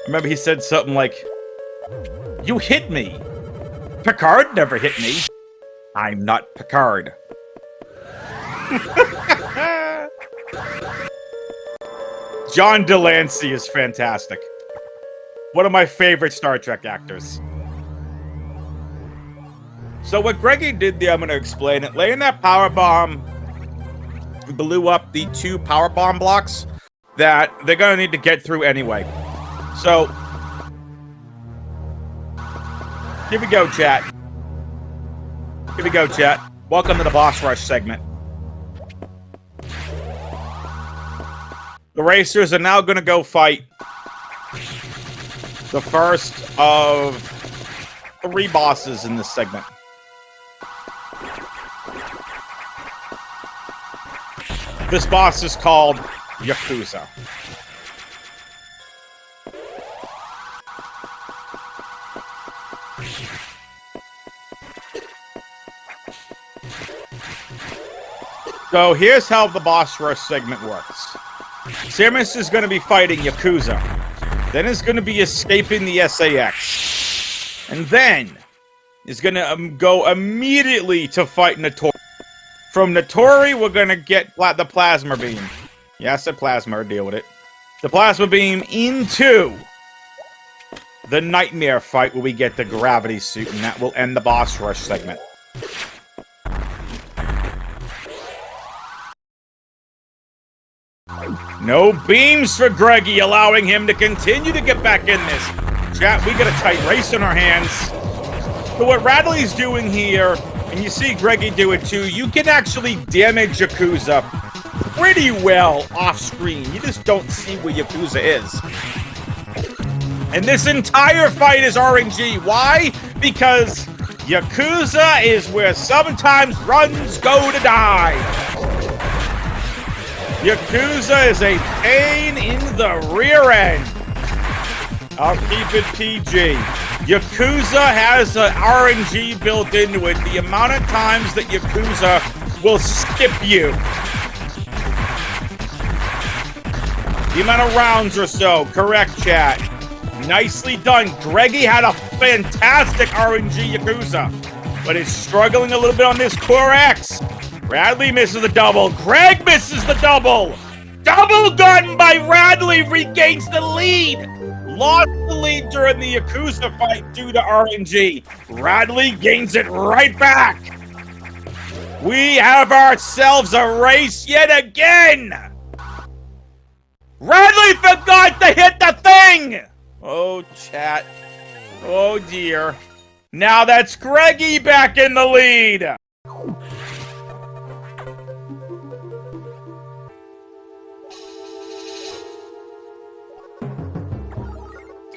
remember he said something like, "You hit me. Picard never hit me. I'm not Picard." John Delancey is fantastic. One of my favorite Star Trek actors. So what Greggy did there, I'm going to explain it. Laying that power bomb blew up the 2 power bomb blocks that they're going to need to get through anyway. So, here we go, chat. Here we go, chat. Welcome to the boss rush segment. The racers are now going to go fight the first of 3 bosses in this segment. This boss is called Yakuza. So here's how the boss rush segment works. Samus is going to be fighting Yakuza. Then is going to be escaping the SAX. And then is going to go immediately to fight Notori. From Notori, we're going to get the plasma beam. Yeah, I said plasma, deal with it. The plasma beam into the nightmare fight where we get the gravity suit, and that will end the boss rush segment. No beams for Greggy, allowing him to continue to get back in this. Chat, we got a tight race in our hands. So what Raddley's doing here, and you see Greggy do it too, you can actually damage Yakuza pretty well off screen. You just don't see where Yakuza is. And this entire fight is RNG. Why? Because Yakuza is where sometimes runs go to die. Yakuza is a pain in the rear end. I'll keep it PG. Yakuza has an RNG built into it. The amount of times that Yakuza will skip you. The amount of rounds or so. Correct, chat. Nicely done. Greggy had a fantastic RNG Yakuza, but is struggling a little bit on this Core X. Raddley misses the double. Greg misses the double. Double gun by Raddley regains the lead. Lost the lead during the Yakuza fight due to RNG. Raddley gains it right back. We have ourselves a race yet again. Raddley forgot to hit the thing. Oh, chat. Oh, dear. Now that's Greggy back in the lead.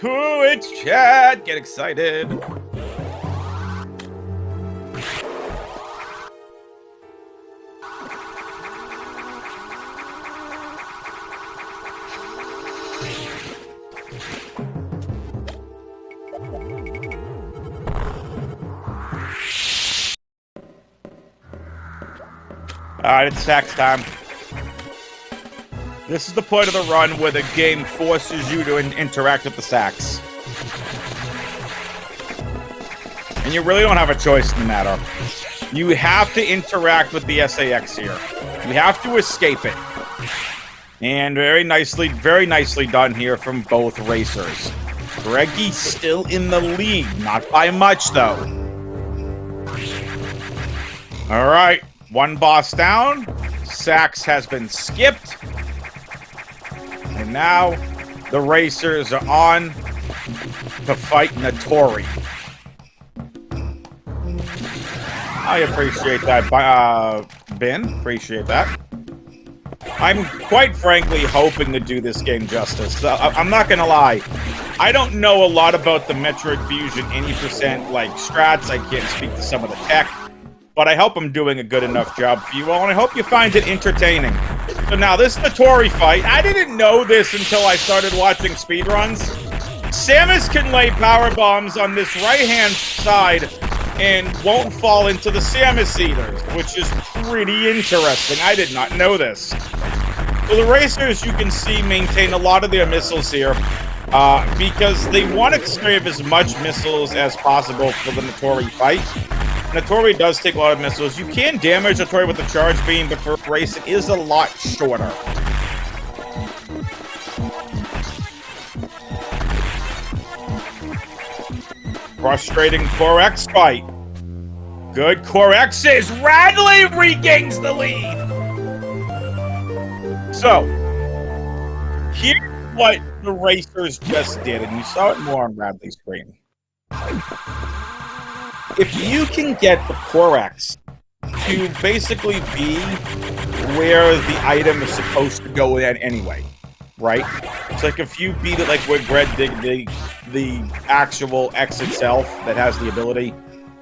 Ooh, it's Chad! Get excited! Alright, it's sax time. This is the point of the run where the game forces you to interact with the sax. And you really don't have a choice in the matter. You have to interact with the SAX here. You have to escape it. And very nicely done here from both racers. Greggy still in the lead. Not by much, though. Alright, one boss down. Sax has been skipped. And now, the racers are on to fight Notori. I appreciate that, Ben. Appreciate that. I'm quite frankly hoping to do this game justice. I'm not gonna lie. I don't know a lot about the Metroid Fusion 80% like strats. I can't speak to some of the tech. But I hope I'm doing a good enough job for you all, and I hope you find it entertaining. So now, this Notori fight, I didn't know this until I started watching speedruns. Samus can lay power bombs on this right-hand side and won't fall into the Samus Eaters, which is pretty interesting. I did not know this. So the racers, you can see, maintain a lot of their missiles here because they want to save as much missiles as possible for the Notori fight. Notori does take a lot of missiles. You can damage Notori with the charge beam, but for a race, it is a lot shorter. Frustrating Core X fight. Good Core X's. Raddley regains the lead. So, here's what the racers just did, and you saw it more on Raddley's screen. If you can get the Core X to basically be where the item is supposed to go in anyway, right? It's like if you beat it like where the actual X itself that has the ability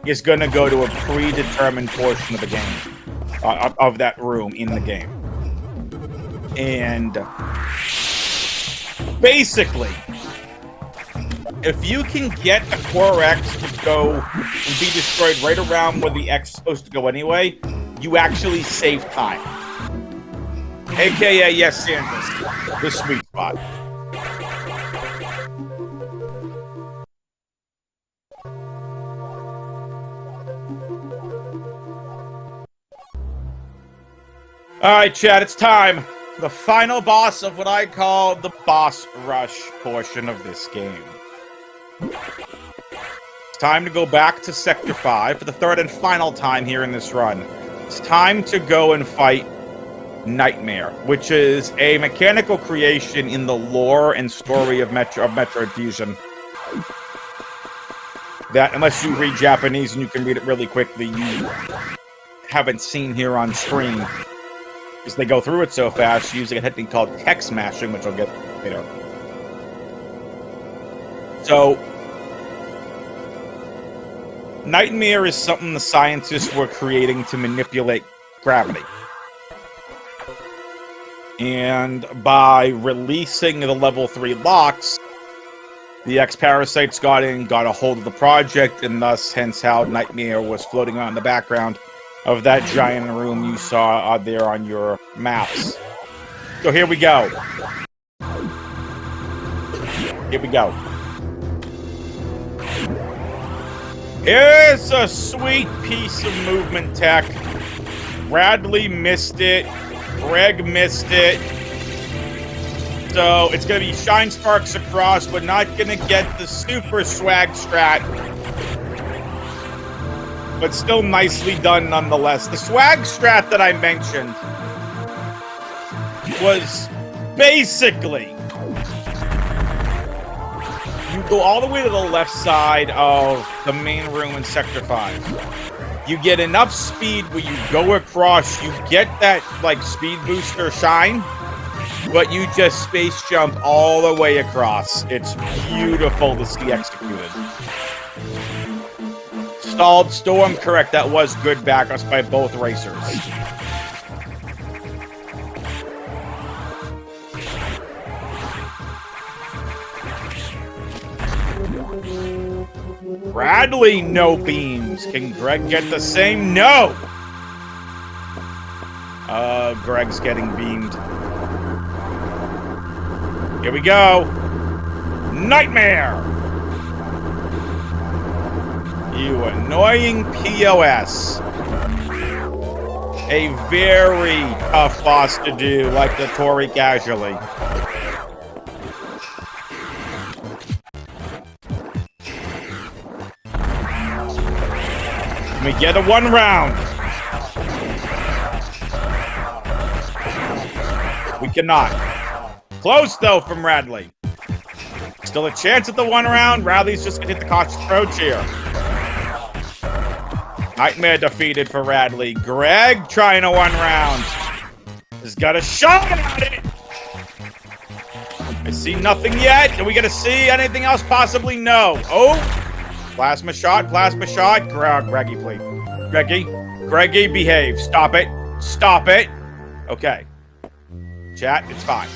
is going to go to a predetermined portion of the game, of that room in the game. And basically, if you can get a core X to go and be destroyed right around where the X is supposed to go anyway, you actually save time. AKA, yes, Sandus, the sweet spot. Alright, chat, it's time. The final boss of what I call the boss rush portion of this game. It's time to go back to Sector 5 for the third and final time here in this run. It's time to go and fight Nightmare, which is a mechanical creation in the lore and story of Metroid Fusion. That, unless you read Japanese and you can read it really quickly, you haven't seen here on screen. Because they go through it so fast, using a technique called text mashing, which I'll get later. So, Nightmare is something the scientists were creating to manipulate gravity. And by releasing the level 3 locks, the X-Parasites got in, got a hold of the project, and thus, hence how Nightmare was floating on in the background of that giant room you saw out there on your maps. So here we go. Here we go. Here's a sweet piece of movement tech. Raddley missed it. Greg missed it. So it's going to be Shine Sparks across, but not going to get the super swag strat. But still nicely done nonetheless. The swag strat that I mentioned was basically you go all the way to the left side of the main room in Sector 5. You get enough speed where you go across, you get that, like, speed booster shine, but you just space jump all the way across. It's beautiful to see executed. Stalled Storm, correct, that was good backups by both racers. Raddley, no beams. Can Greg get the same? No! Greg's getting beamed. Here we go. Nightmare! You annoying POS. A very tough boss to do, like the Tori casually. We get a 1 round. We cannot. Close, though, from Raddley. Still a chance at the 1 round. Raddley's just gonna hit the cautious approach here. Nightmare defeated for Raddley. Greg trying a 1 round. Has got a shot at it. I see nothing yet. Are we gonna see anything else? Possibly no. Oh! Plasma shot, plasma shot. Greggy, please. Greggy, behave. Stop it. Stop it. Okay. Chat, it's fine.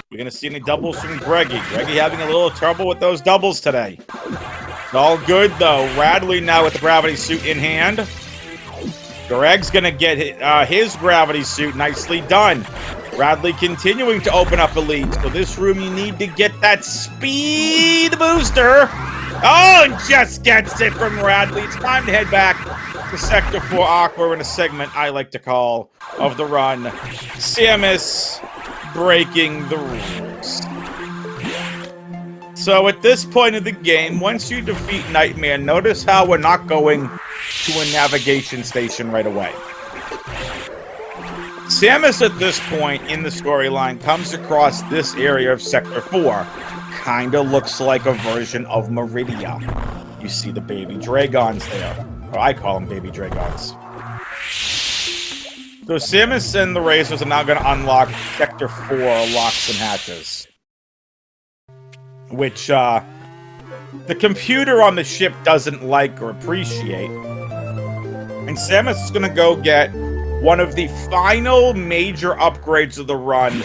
We're gonna see any doubles from Greggy. Greggy having a little trouble with those doubles today. It's all good, though. Raddley now with the gravity suit in hand. Greg's gonna get his gravity suit nicely done. Raddley continuing to open up a lead. So this room, you need to get that speed booster. Oh, and just gets it from Raddley. It's time to head back to Sector 4 Aqua in a segment I like to call of the run. Samus breaking the rules. So at this point of the game, once you defeat Nightmare, notice how we're not going to a navigation station right away. Samus at this point in the storyline comes across this area of Sector 4. Kinda looks like a version of Meridia. You see the baby Dragons there. Or I call them baby Dragons. So Samus and the Racers are now going to unlock Sector 4 locks and hatches. Which, the computer on the ship doesn't like or appreciate. And Samus is going to go get one of the final major upgrades of the run.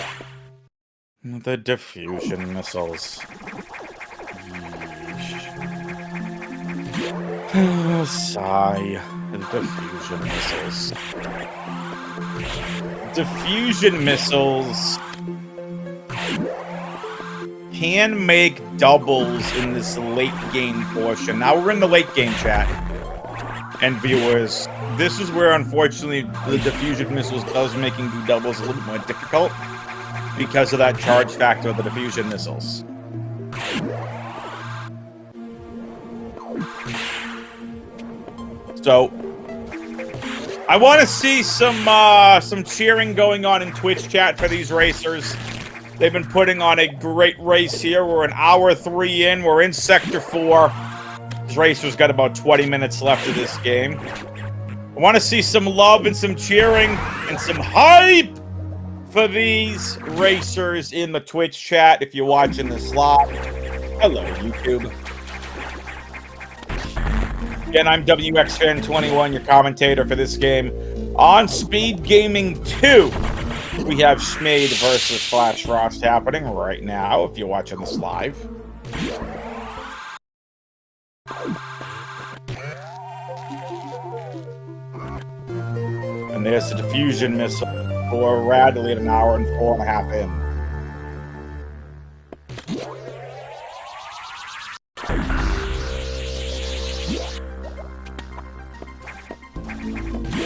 The diffusion missiles. Sigh. The diffusion missiles. Diffusion missiles can make doubles in this late game portion. Now we're in the late game, chat and viewers. This is where, unfortunately, the diffusion missiles does making do doubles a little bit more difficult because of that charge factor of the diffusion missiles. So I want to see some cheering going on in Twitch chat for these racers. They've been putting on a great race here. We're an hour 3 in. We're in Sector 4. This racer's got about 20 minutes left of this game. I want to see some love and some cheering and some hype for these racers in the Twitch chat if you're watching this live. Hello, YouTube. Again, I'm WXFan21, your commentator for this game. On Speed Gaming 2, we have Schmade versus Flash Frost happening right now, if you're watching this live. And there's the diffusion missile for Raddley at an hour and 4.5 in.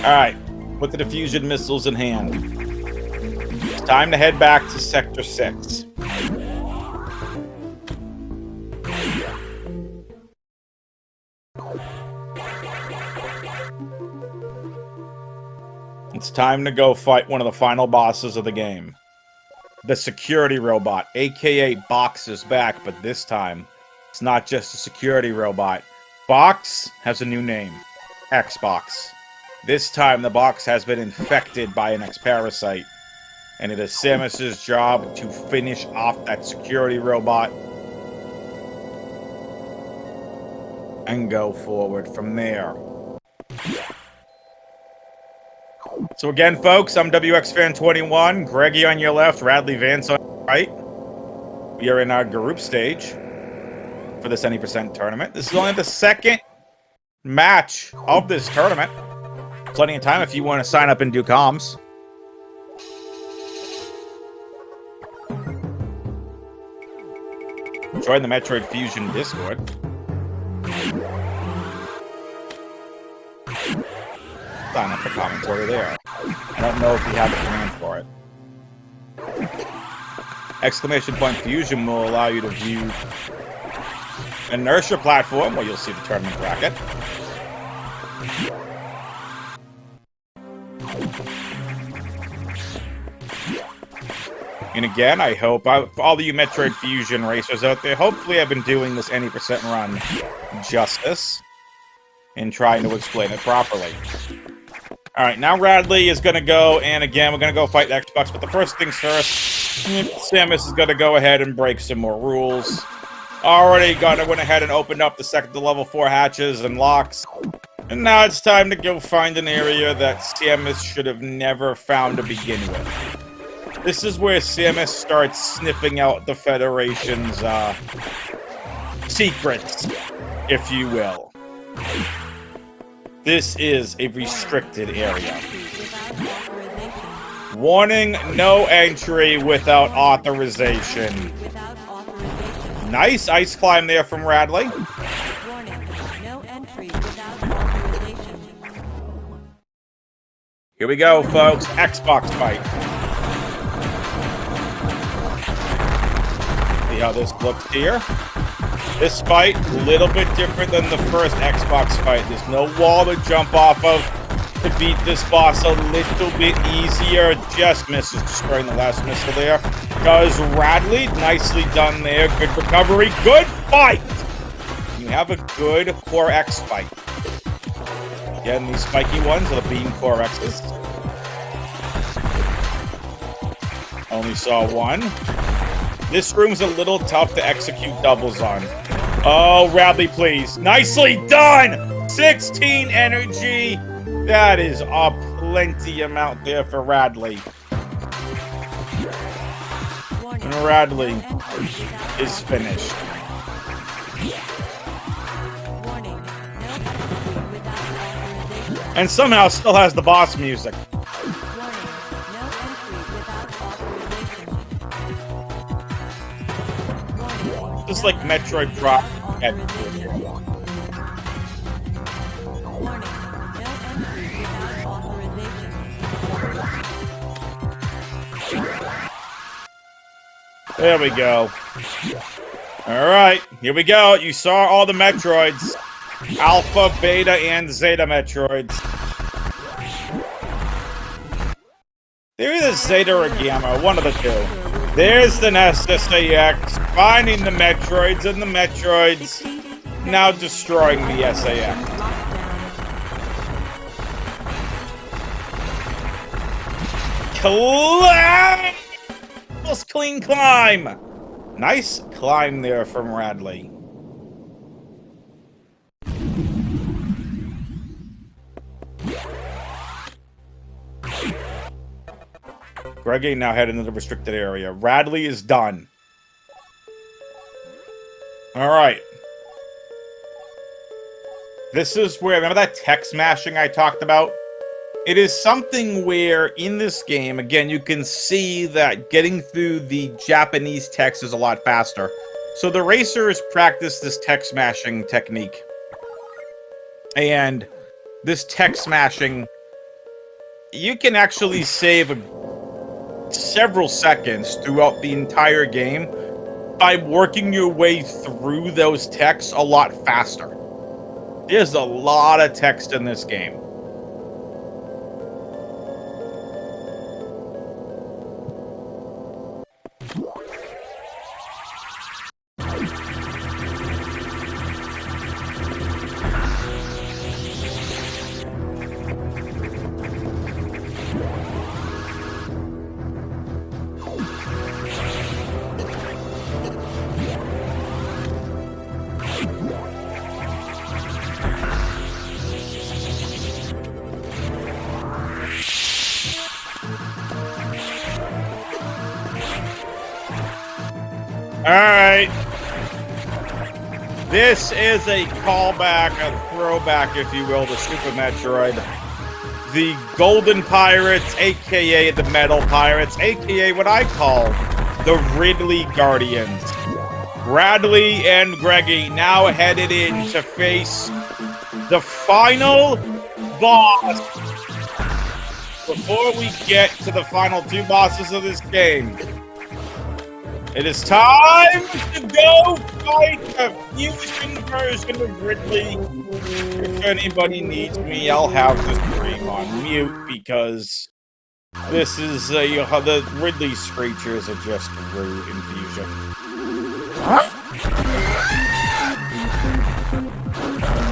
Alright, with the diffusion missiles in hand, it's time to head back to Sector 6. It's time to go fight one of the final bosses of the game. The security robot, aka Box, is back, but this time, it's not just a security robot. Box has a new name, Xbox. This time, the box has been infected by an X-Parasite, and it is Samus's job to finish off that security robot and go forward from there. So again, folks, I'm WXFan21, Greggy on your left, Raddley, Vance on your right. We are in our group stage for this Any Percent tournament. This is only the second match of this tournament. Plenty of time if you want to sign up and do comms. Join the Metroid Fusion Discord. Sign up for commentary there. I don't know if you have a command for it. Exclamation point Fusion will allow you to view Inertia platform where you'll see the tournament bracket. And again, I hope all of you Metroid Fusion racers out there, hopefully I've been doing this Any Percent run justice and trying to explain it properly. Alright, now Raddley is going to go, and again, we're going to go fight Xbox, but the first things first, Samus is going to go ahead and break some more rules. Already went ahead and opened up the second to level 4 hatches and locks. And now it's time to go find an area that Samus should have never found to begin with. This is where Samus starts sniffing out the Federation's secrets, if you will. This is a restricted area. Warning, no entry without authorization. Nice ice climb there from Raddley. Here we go, folks. Xbox fight. See how this looks here. This fight, a little bit different than the first Xbox fight. There's no wall to jump off of to beat this boss a little bit easier. Just misses, destroying the last missile there. Does Raddley. Nicely done there. Good recovery. Good fight! You have a good Core X fight. Again, these spiky ones are the Beam Core X's. Only saw one. This room's a little tough to execute doubles on. Oh, Raddley, please. Nicely done! 16 energy. That is a plenty amount there for Raddley. And Raddley is finished. And somehow still has the boss music. Just like Metroid Prime. There we go. Alright, here we go. You saw all the Metroids. Alpha, Beta, and Zeta Metroids. They're either Zeta or Gamma, one of the two. There's the SAX, finding the Metroids, and the Metroids now destroying the SAX. Clean climb! Nice climb there from Raddley. Greggy now heading into the restricted area. Raddley is done. Alright. This is where, remember that tech smashing I talked about? It is something where, in this game, again, you can see that getting through the Japanese text is a lot faster. So the racers practice this tech smashing technique. And this tech smashing, you can actually save several seconds throughout the entire game by working your way through those texts a lot faster. There's a lot of text in this game. Alright. This is a callback, a throwback, if you will, to Super Metroid. The Golden Pirates, aka the Metal Pirates, aka what I call the Ridley Guardians. Raddley and Greggy now headed in to face the final boss. Before we get to the final two bosses of this game, it is time to go fight a fusion version of Ridley. If anybody needs me, I'll have the stream on mute because this is the Ridley screechers are just rude in fusion.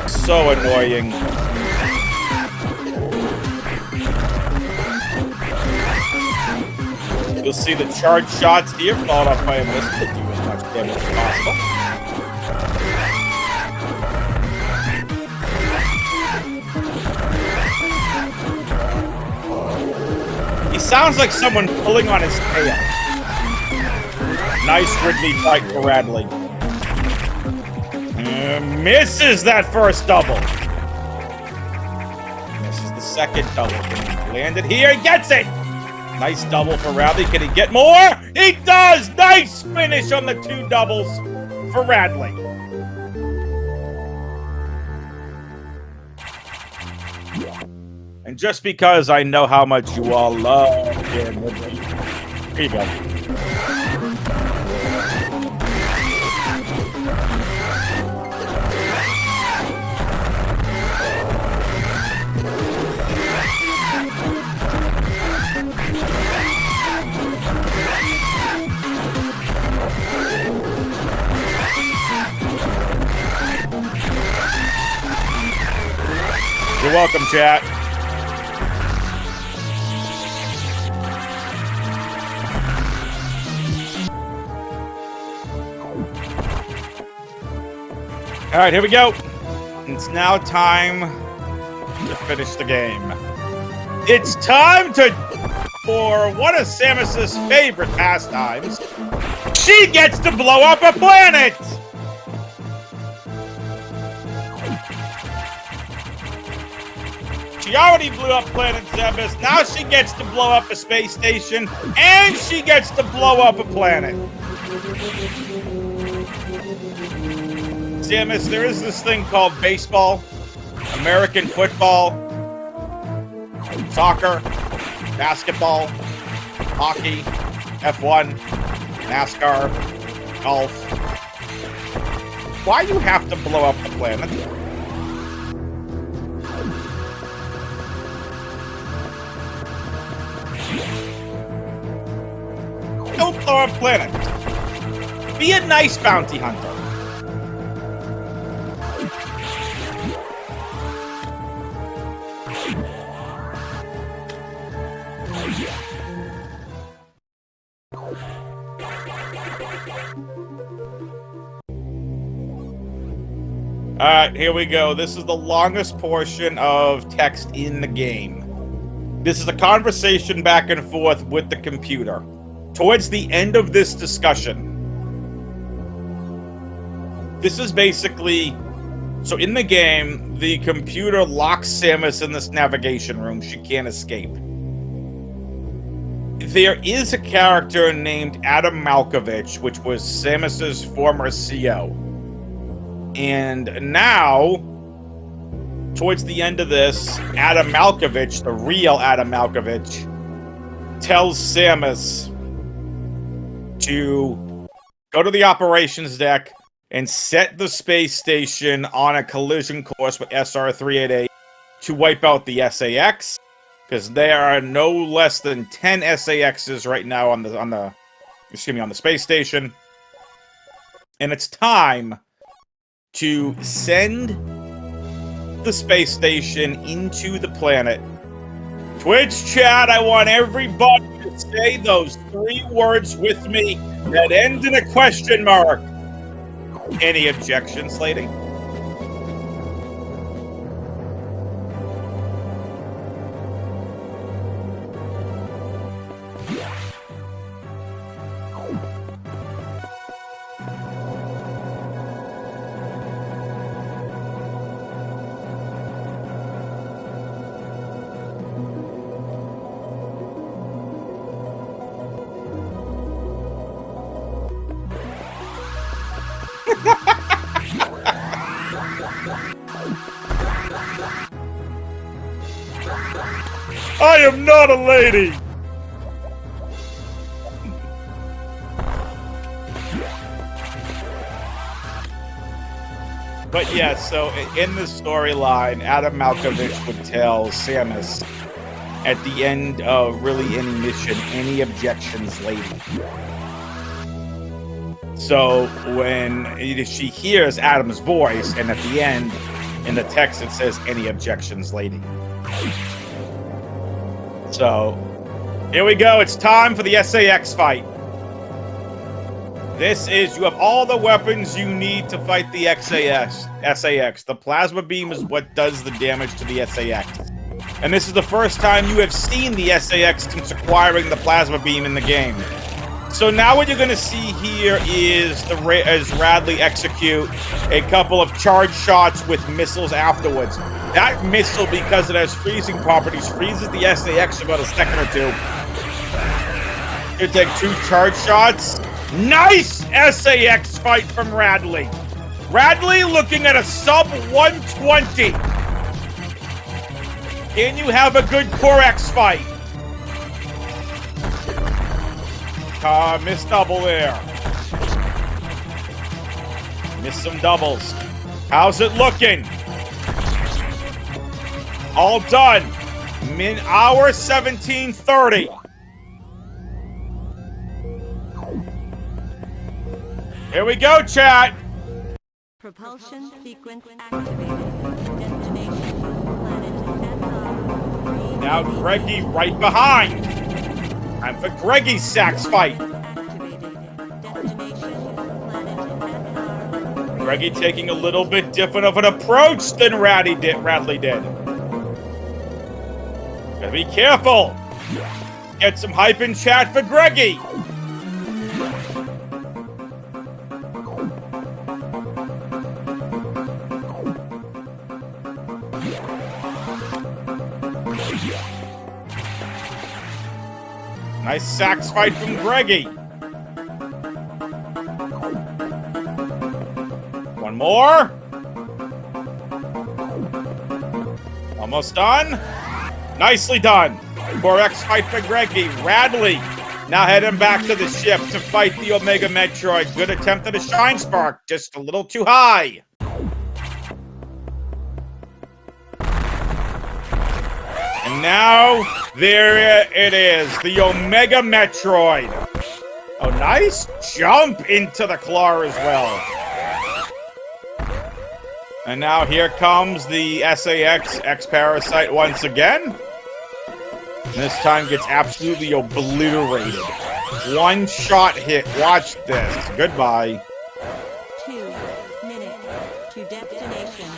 So annoying. You'll see the charge shots here, followed up by a missile to do as much damage as possible. He sounds like someone pulling on his tail. Nice Ridley fight for Raddley. Misses that first double. This is the second double. Landed here, he gets it! Nice double for Raddley. Can he get more? He does! Nice finish on the two doubles for Raddley. And just because I know how much you all love Dan Ridley, here you go. You're welcome, chat. Alright, here we go. It's now time to finish the game. It's time for one of Samus's favorite pastimes. She gets to blow up a planet! She already blew up Planet Samus. Now she gets to blow up a space station, and she gets to blow up a planet. Samus, there is this thing called baseball, American football, soccer, basketball, hockey, F1, NASCAR, golf. Why do you have to blow up the planet? Don't blow up planet. Be a nice bounty hunter. Alright, here we go. This is the longest portion of text in the game. This is a conversation back and forth with the computer. Towards the end of this discussion, this is basically... So in the game, the computer locks Samus in this navigation room. She can't escape. There is a character named Adam Malkovich, which was Samus's former CO. And now, towards the end of this, Adam Malkovich, the real Adam Malkovich, tells Samus to go to the operations deck and set the space station on a collision course with SR-388 to wipe out the SAX, because there are no less than 10 SAXs right now on the space station, and it's time to send the space station into the planet. Twitch chat, I want everybody to say those 3 words with me that end in a question mark. Any objections, lady? I am not a lady! But yeah, so in the storyline, Adam Malkovich would tell Samus at the end of really any mission, any objections, lady. So when she hears Adam's voice, and at the end, in the text it says, any objections, lady. So, here we go. It's time for the SAX fight. This is, you have all the weapons you need to fight the SAX. The plasma beam is what does the damage to the SAX. And this is the first time you have seen the SAX since acquiring the plasma beam in the game. So now what you're going to see here is as Raddley execute a couple of charge shots with missiles afterwards. That missile, because it has freezing properties, freezes the SAX for about a second or two. You take 2 charge shots. Nice SAX fight from Raddley. Raddley looking at a sub 120. Can you have a good Corex fight? Missed double there. Missed some doubles. How's it looking? All done. Hour 17:30. Here we go, chat. Propulsion sequence activated. Destination planet SR. Now Greggy right behind. Time for Greggy's sax fight. Activated. Destination planet SR. Greggy taking a little bit different of an approach than Raddley did. Gotta be careful. Get some hype in chat for Greggy. Nice sax fight from Greggy. One more. Almost done. Nicely done. 4X fight for Greggy. Raddley now heading back to the ship to fight the Omega Metroid. Good attempt at a Shine Spark. Just a little too high. And now, there it is. The Omega Metroid. Oh, nice jump into the claw as well. And now here comes the SAX X-Parasite once again. This time gets absolutely obliterated. One shot hit. Watch this. Goodbye. 2 minutes to destination.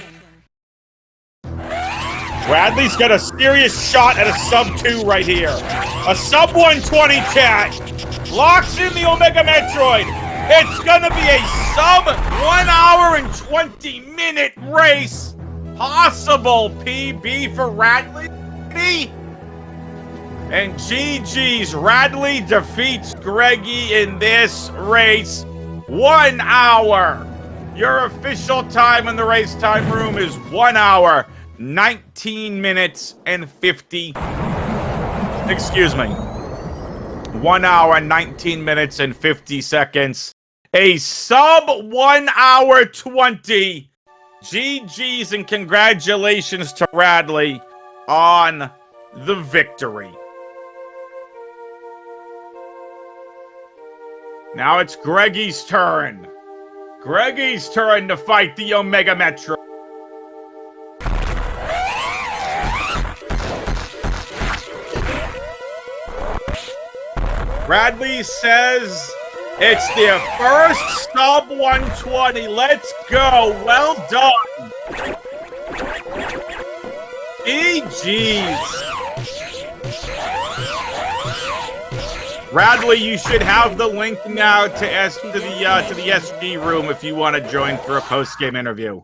Raddley's got a serious shot at a sub-2 right here. A sub-120 chat. Locks in the Omega Metroid. It's gonna be a sub-1 hour and 20-minute race. Possible PB for Raddley. And GG's, Raddley defeats Greggy in this race. 1 hour. Your official time in the race time room is 1 hour, 19 minutes, and 50. Excuse me. 1 hour, 19 minutes, and 50 seconds. A sub-1 hour 20. GG's and congratulations to Raddley on the victory. Now it's Greggy's turn. Greggy's turn to fight the Omega Metro. Raddley says it's their first sub 120. Let's go. Well done. GG's. Raddley, you should have the link now to the SG room if you want to join for a post-game interview.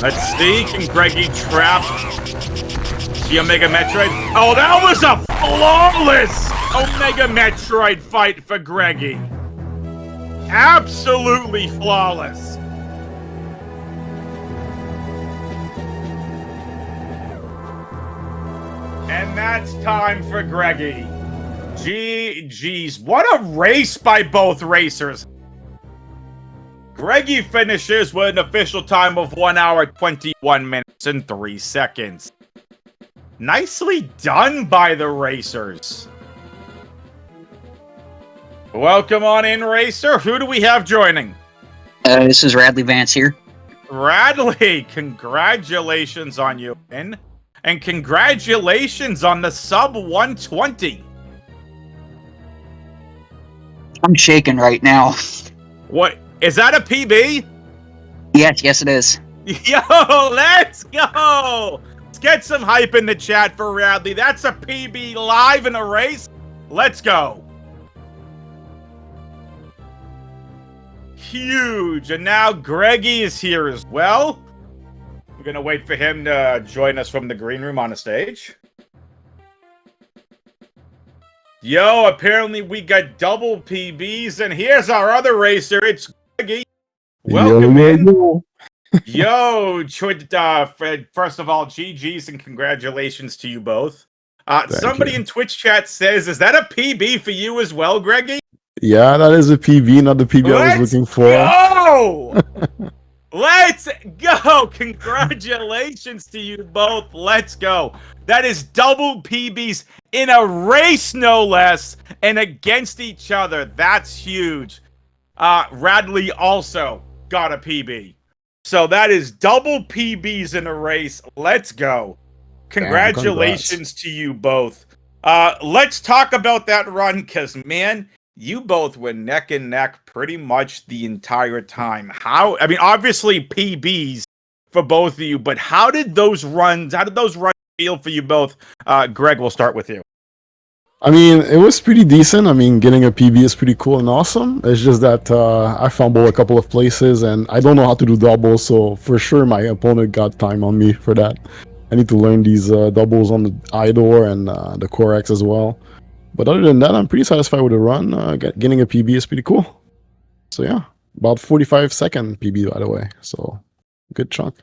Let's see, can Greggy trap the Omega Metroid? Oh, that was a flawless Omega Metroid fight for Greggy. Absolutely flawless. And that's time for Greggy. GG's. What a race by both racers. Greggy finishes with an official time of 1 hour, 21 minutes, and 3 seconds. Nicely done by the racers. Welcome on in, racer. Who do we have joining? This is Raddley Vance here. Raddley, congratulations on you, man. And congratulations on the sub 120. I'm shaking right now. What? Is that a PB? Yes, it is. Yo, let's go! Let's get some hype in the chat for Raddley. That's a PB live in a race. Let's go. Huge. And now Greggy is here as well. We're gonna wait for him to join us from the green room on the stage. Yo, apparently we got double PBs, and here's our other racer. It's Greggy. Welcome in. Yo, first of all, GG's and congratulations to you both. Somebody in Twitch chat says, is that a PB for you as well, Greggy? Yeah, that is a PB, not the PB I was looking for. Go! Let's go! Congratulations to you both. Let's go. That is double PBs in a race, no less, and against each other. That's huge. Raddley also got a PB. So that is double PBs in a race. Let's go. Congratulations to you both. Let's talk about that run, because, man, You both were neck and neck pretty much the entire time. I mean, obviously PBs for both of you, but how did those runs feel for you both? Greg, we'll start with you. I mean, it was pretty decent. I mean, getting a PB is pretty cool and awesome. It's just that I fumbled a couple of places, and I don't know how to do doubles, so for sure my opponent got time on me for that. I need to learn these doubles on the I-door and the Corex as well. But other than that, I'm pretty satisfied with the run. Getting a PB is pretty cool. So yeah, about 45-second PB, by the way. So good chunk.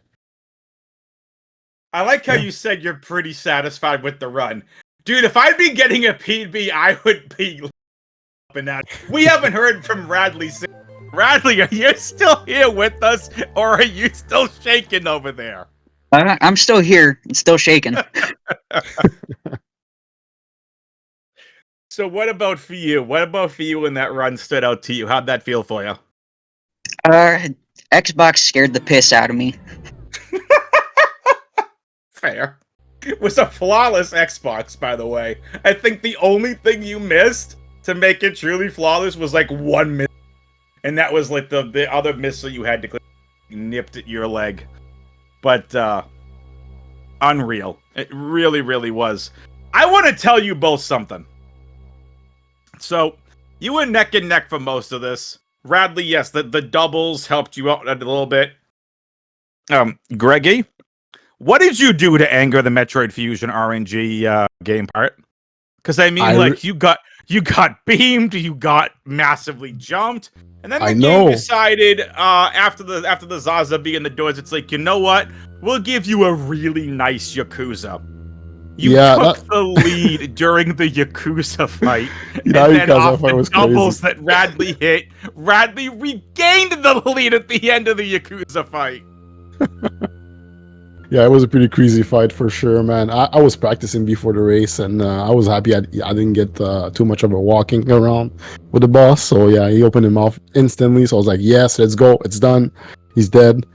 I like how you said you're pretty satisfied with the run. Dude, if I'd be getting a PB, I would be up in that. We haven't heard from Raddley since. Raddley, are you still here with us, or are you still shaking over there? I'm still here. It's still shaking. So what about for you? What about for you when that run stood out to you? How'd that feel for you? Xbox scared the piss out of me. Fair. It was a flawless Xbox, by the way. I think the only thing you missed to make it truly flawless was like one miss. And that was like the other missile you had to click. You nipped at your leg. But, unreal. It really, really was. I want to tell you both something. So, you were neck and neck for most of this. Raddley, yes, the doubles helped you out a little bit. Greggy, what did you do to anger the Metroid Fusion RNG game part? Because I mean, you got beamed, you got massively jumped, and then the game decided after the Zaza being in the doors, it's like, you know what? We'll give you a really nice Yakuza. You took the lead during the Yakuza fight, and then off the doubles that Raddley hit, Raddley regained the lead at the end of the Yakuza fight. Yeah, it was a pretty crazy fight for sure, man. I was practicing before the race, and I was happy I didn't get too much of a walking around with the boss. So yeah, he opened his mouth instantly. So I was like, yes, let's go. It's done. He's dead.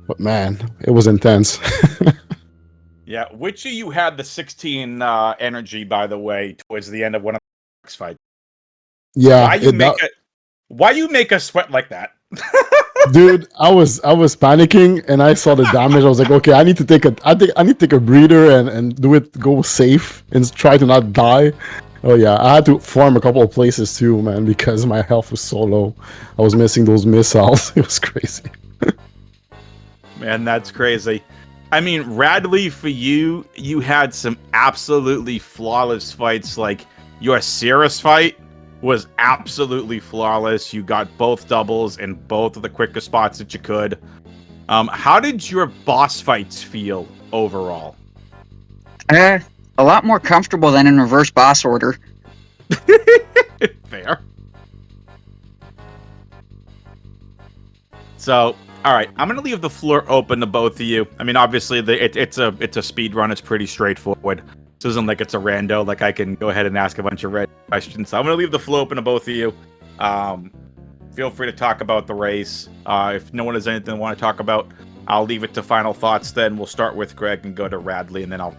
But man, it was intense. Yeah, which of you had the 16 energy, by the way, towards the end of one of the next fights? Yeah. Why you make us sweat like that? Dude, I was panicking and I saw the damage. I was like, okay, I need to take a breather and go safe and try to not die. Oh yeah, I had to farm a couple of places too, man, because my health was so low. I was missing those missiles. It was crazy. Man, that's crazy. I mean, Raddley, for you had some absolutely flawless fights. Like your Cirrus fight was absolutely flawless. You got both doubles and both of the quicker spots that you could. How did your boss fights feel overall? A lot more comfortable than in reverse boss order. Fair. So, all right, I'm gonna leave the floor open to both of you. I mean, obviously, it's a speed run. It's pretty straightforward. This isn't like it's a rando. Like I can go ahead and ask a bunch of red questions. So I'm gonna leave the floor open to both of you. Feel free to talk about the race. If no one has anything they want to talk about, I'll leave it to final thoughts. Then we'll start with Greg and go to Raddley, and then I'll.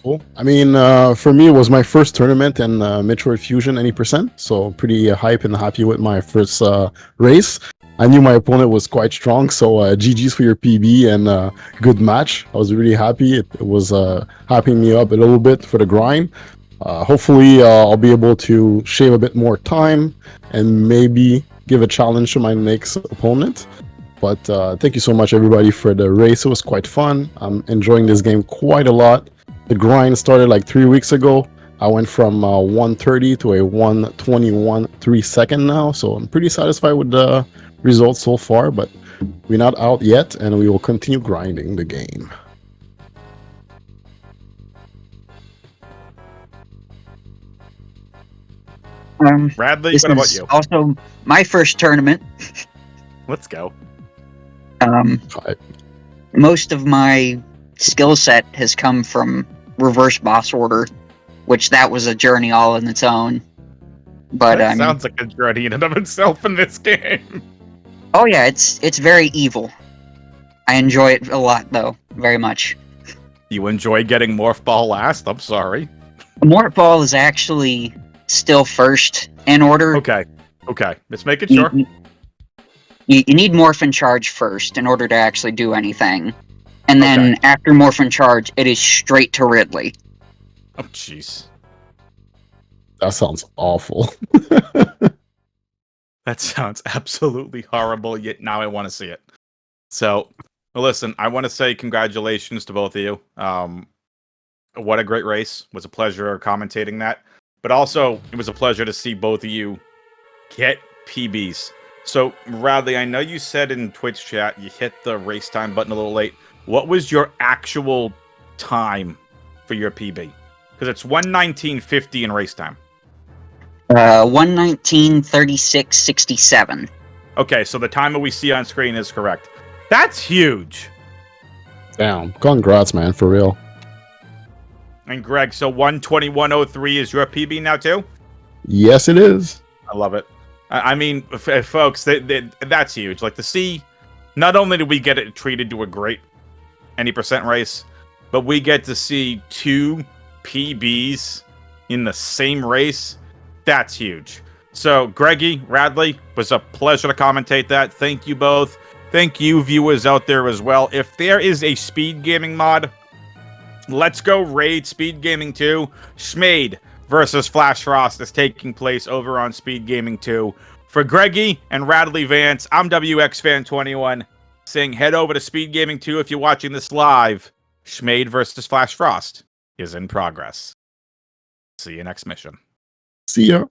Cool. I mean, for me, it was my first tournament in Metroid Fusion any %. So pretty hype and happy with my first race. I knew my opponent was quite strong, so GG's for your PB and good match. I was really happy. It was hyping me up a little bit for the grind. Hopefully, I'll be able to shave a bit more time and maybe give a challenge to my next opponent. But thank you so much, everybody, for the race. It was quite fun. I'm enjoying this game quite a lot. The grind started like 3 weeks ago. I went from 130 to a 121 3-second now, so I'm pretty satisfied with the results so far, but we're not out yet, and we will continue grinding the game. Raddley, what about you? Also, my first tournament. Let's go. Most of my skill set has come from reverse boss order, which that was a journey all in its own. But that sounds like a journey in and of itself in this game. Oh yeah, it's very evil. I enjoy it a lot, though, very much. You enjoy getting Morph Ball last? I'm sorry. Morph Ball is actually still first in order. Okay. Okay. Let's make it You, sure. you need Morphin Charge first in order to actually do anything. And then Okay. after Morphin Charge, it is straight to Ridley. Oh, jeez. That sounds awful. That sounds absolutely horrible, yet now I want to see it. So, well, listen, I want to say congratulations to both of you. What a great race. It was a pleasure commentating that. But also, it was a pleasure to see both of you get PBs. So, Raddley, I know you said in Twitch chat you hit the race time button a little late. What was your actual time for your PB? Because it's 1:19:50 in race time. 1:19:36:67. Okay, so the timer we see on screen is correct. That's huge. Damn. Congrats, man, for real. And Greg, so 1:21:03 is your PB now too? Yes, it is. I love it. I mean, folks, that's huge. Like to see, not only do we get it treated to a great any percent race, but we get to see 2 PBs in the same race. That's huge. So, Greggy, Raddley, was a pleasure to commentate that. Thank you both. Thank you, viewers out there as well. If there is a speed gaming mod, let's go raid Speed Gaming 2. Schmade versus Flash Frost is taking place over on Speed Gaming 2. For Greggy and Raddley Vance, I'm WXFan21 saying head over to Speed Gaming 2 if you're watching this live. Schmade versus Flash Frost is in progress. See you next mission. See ya.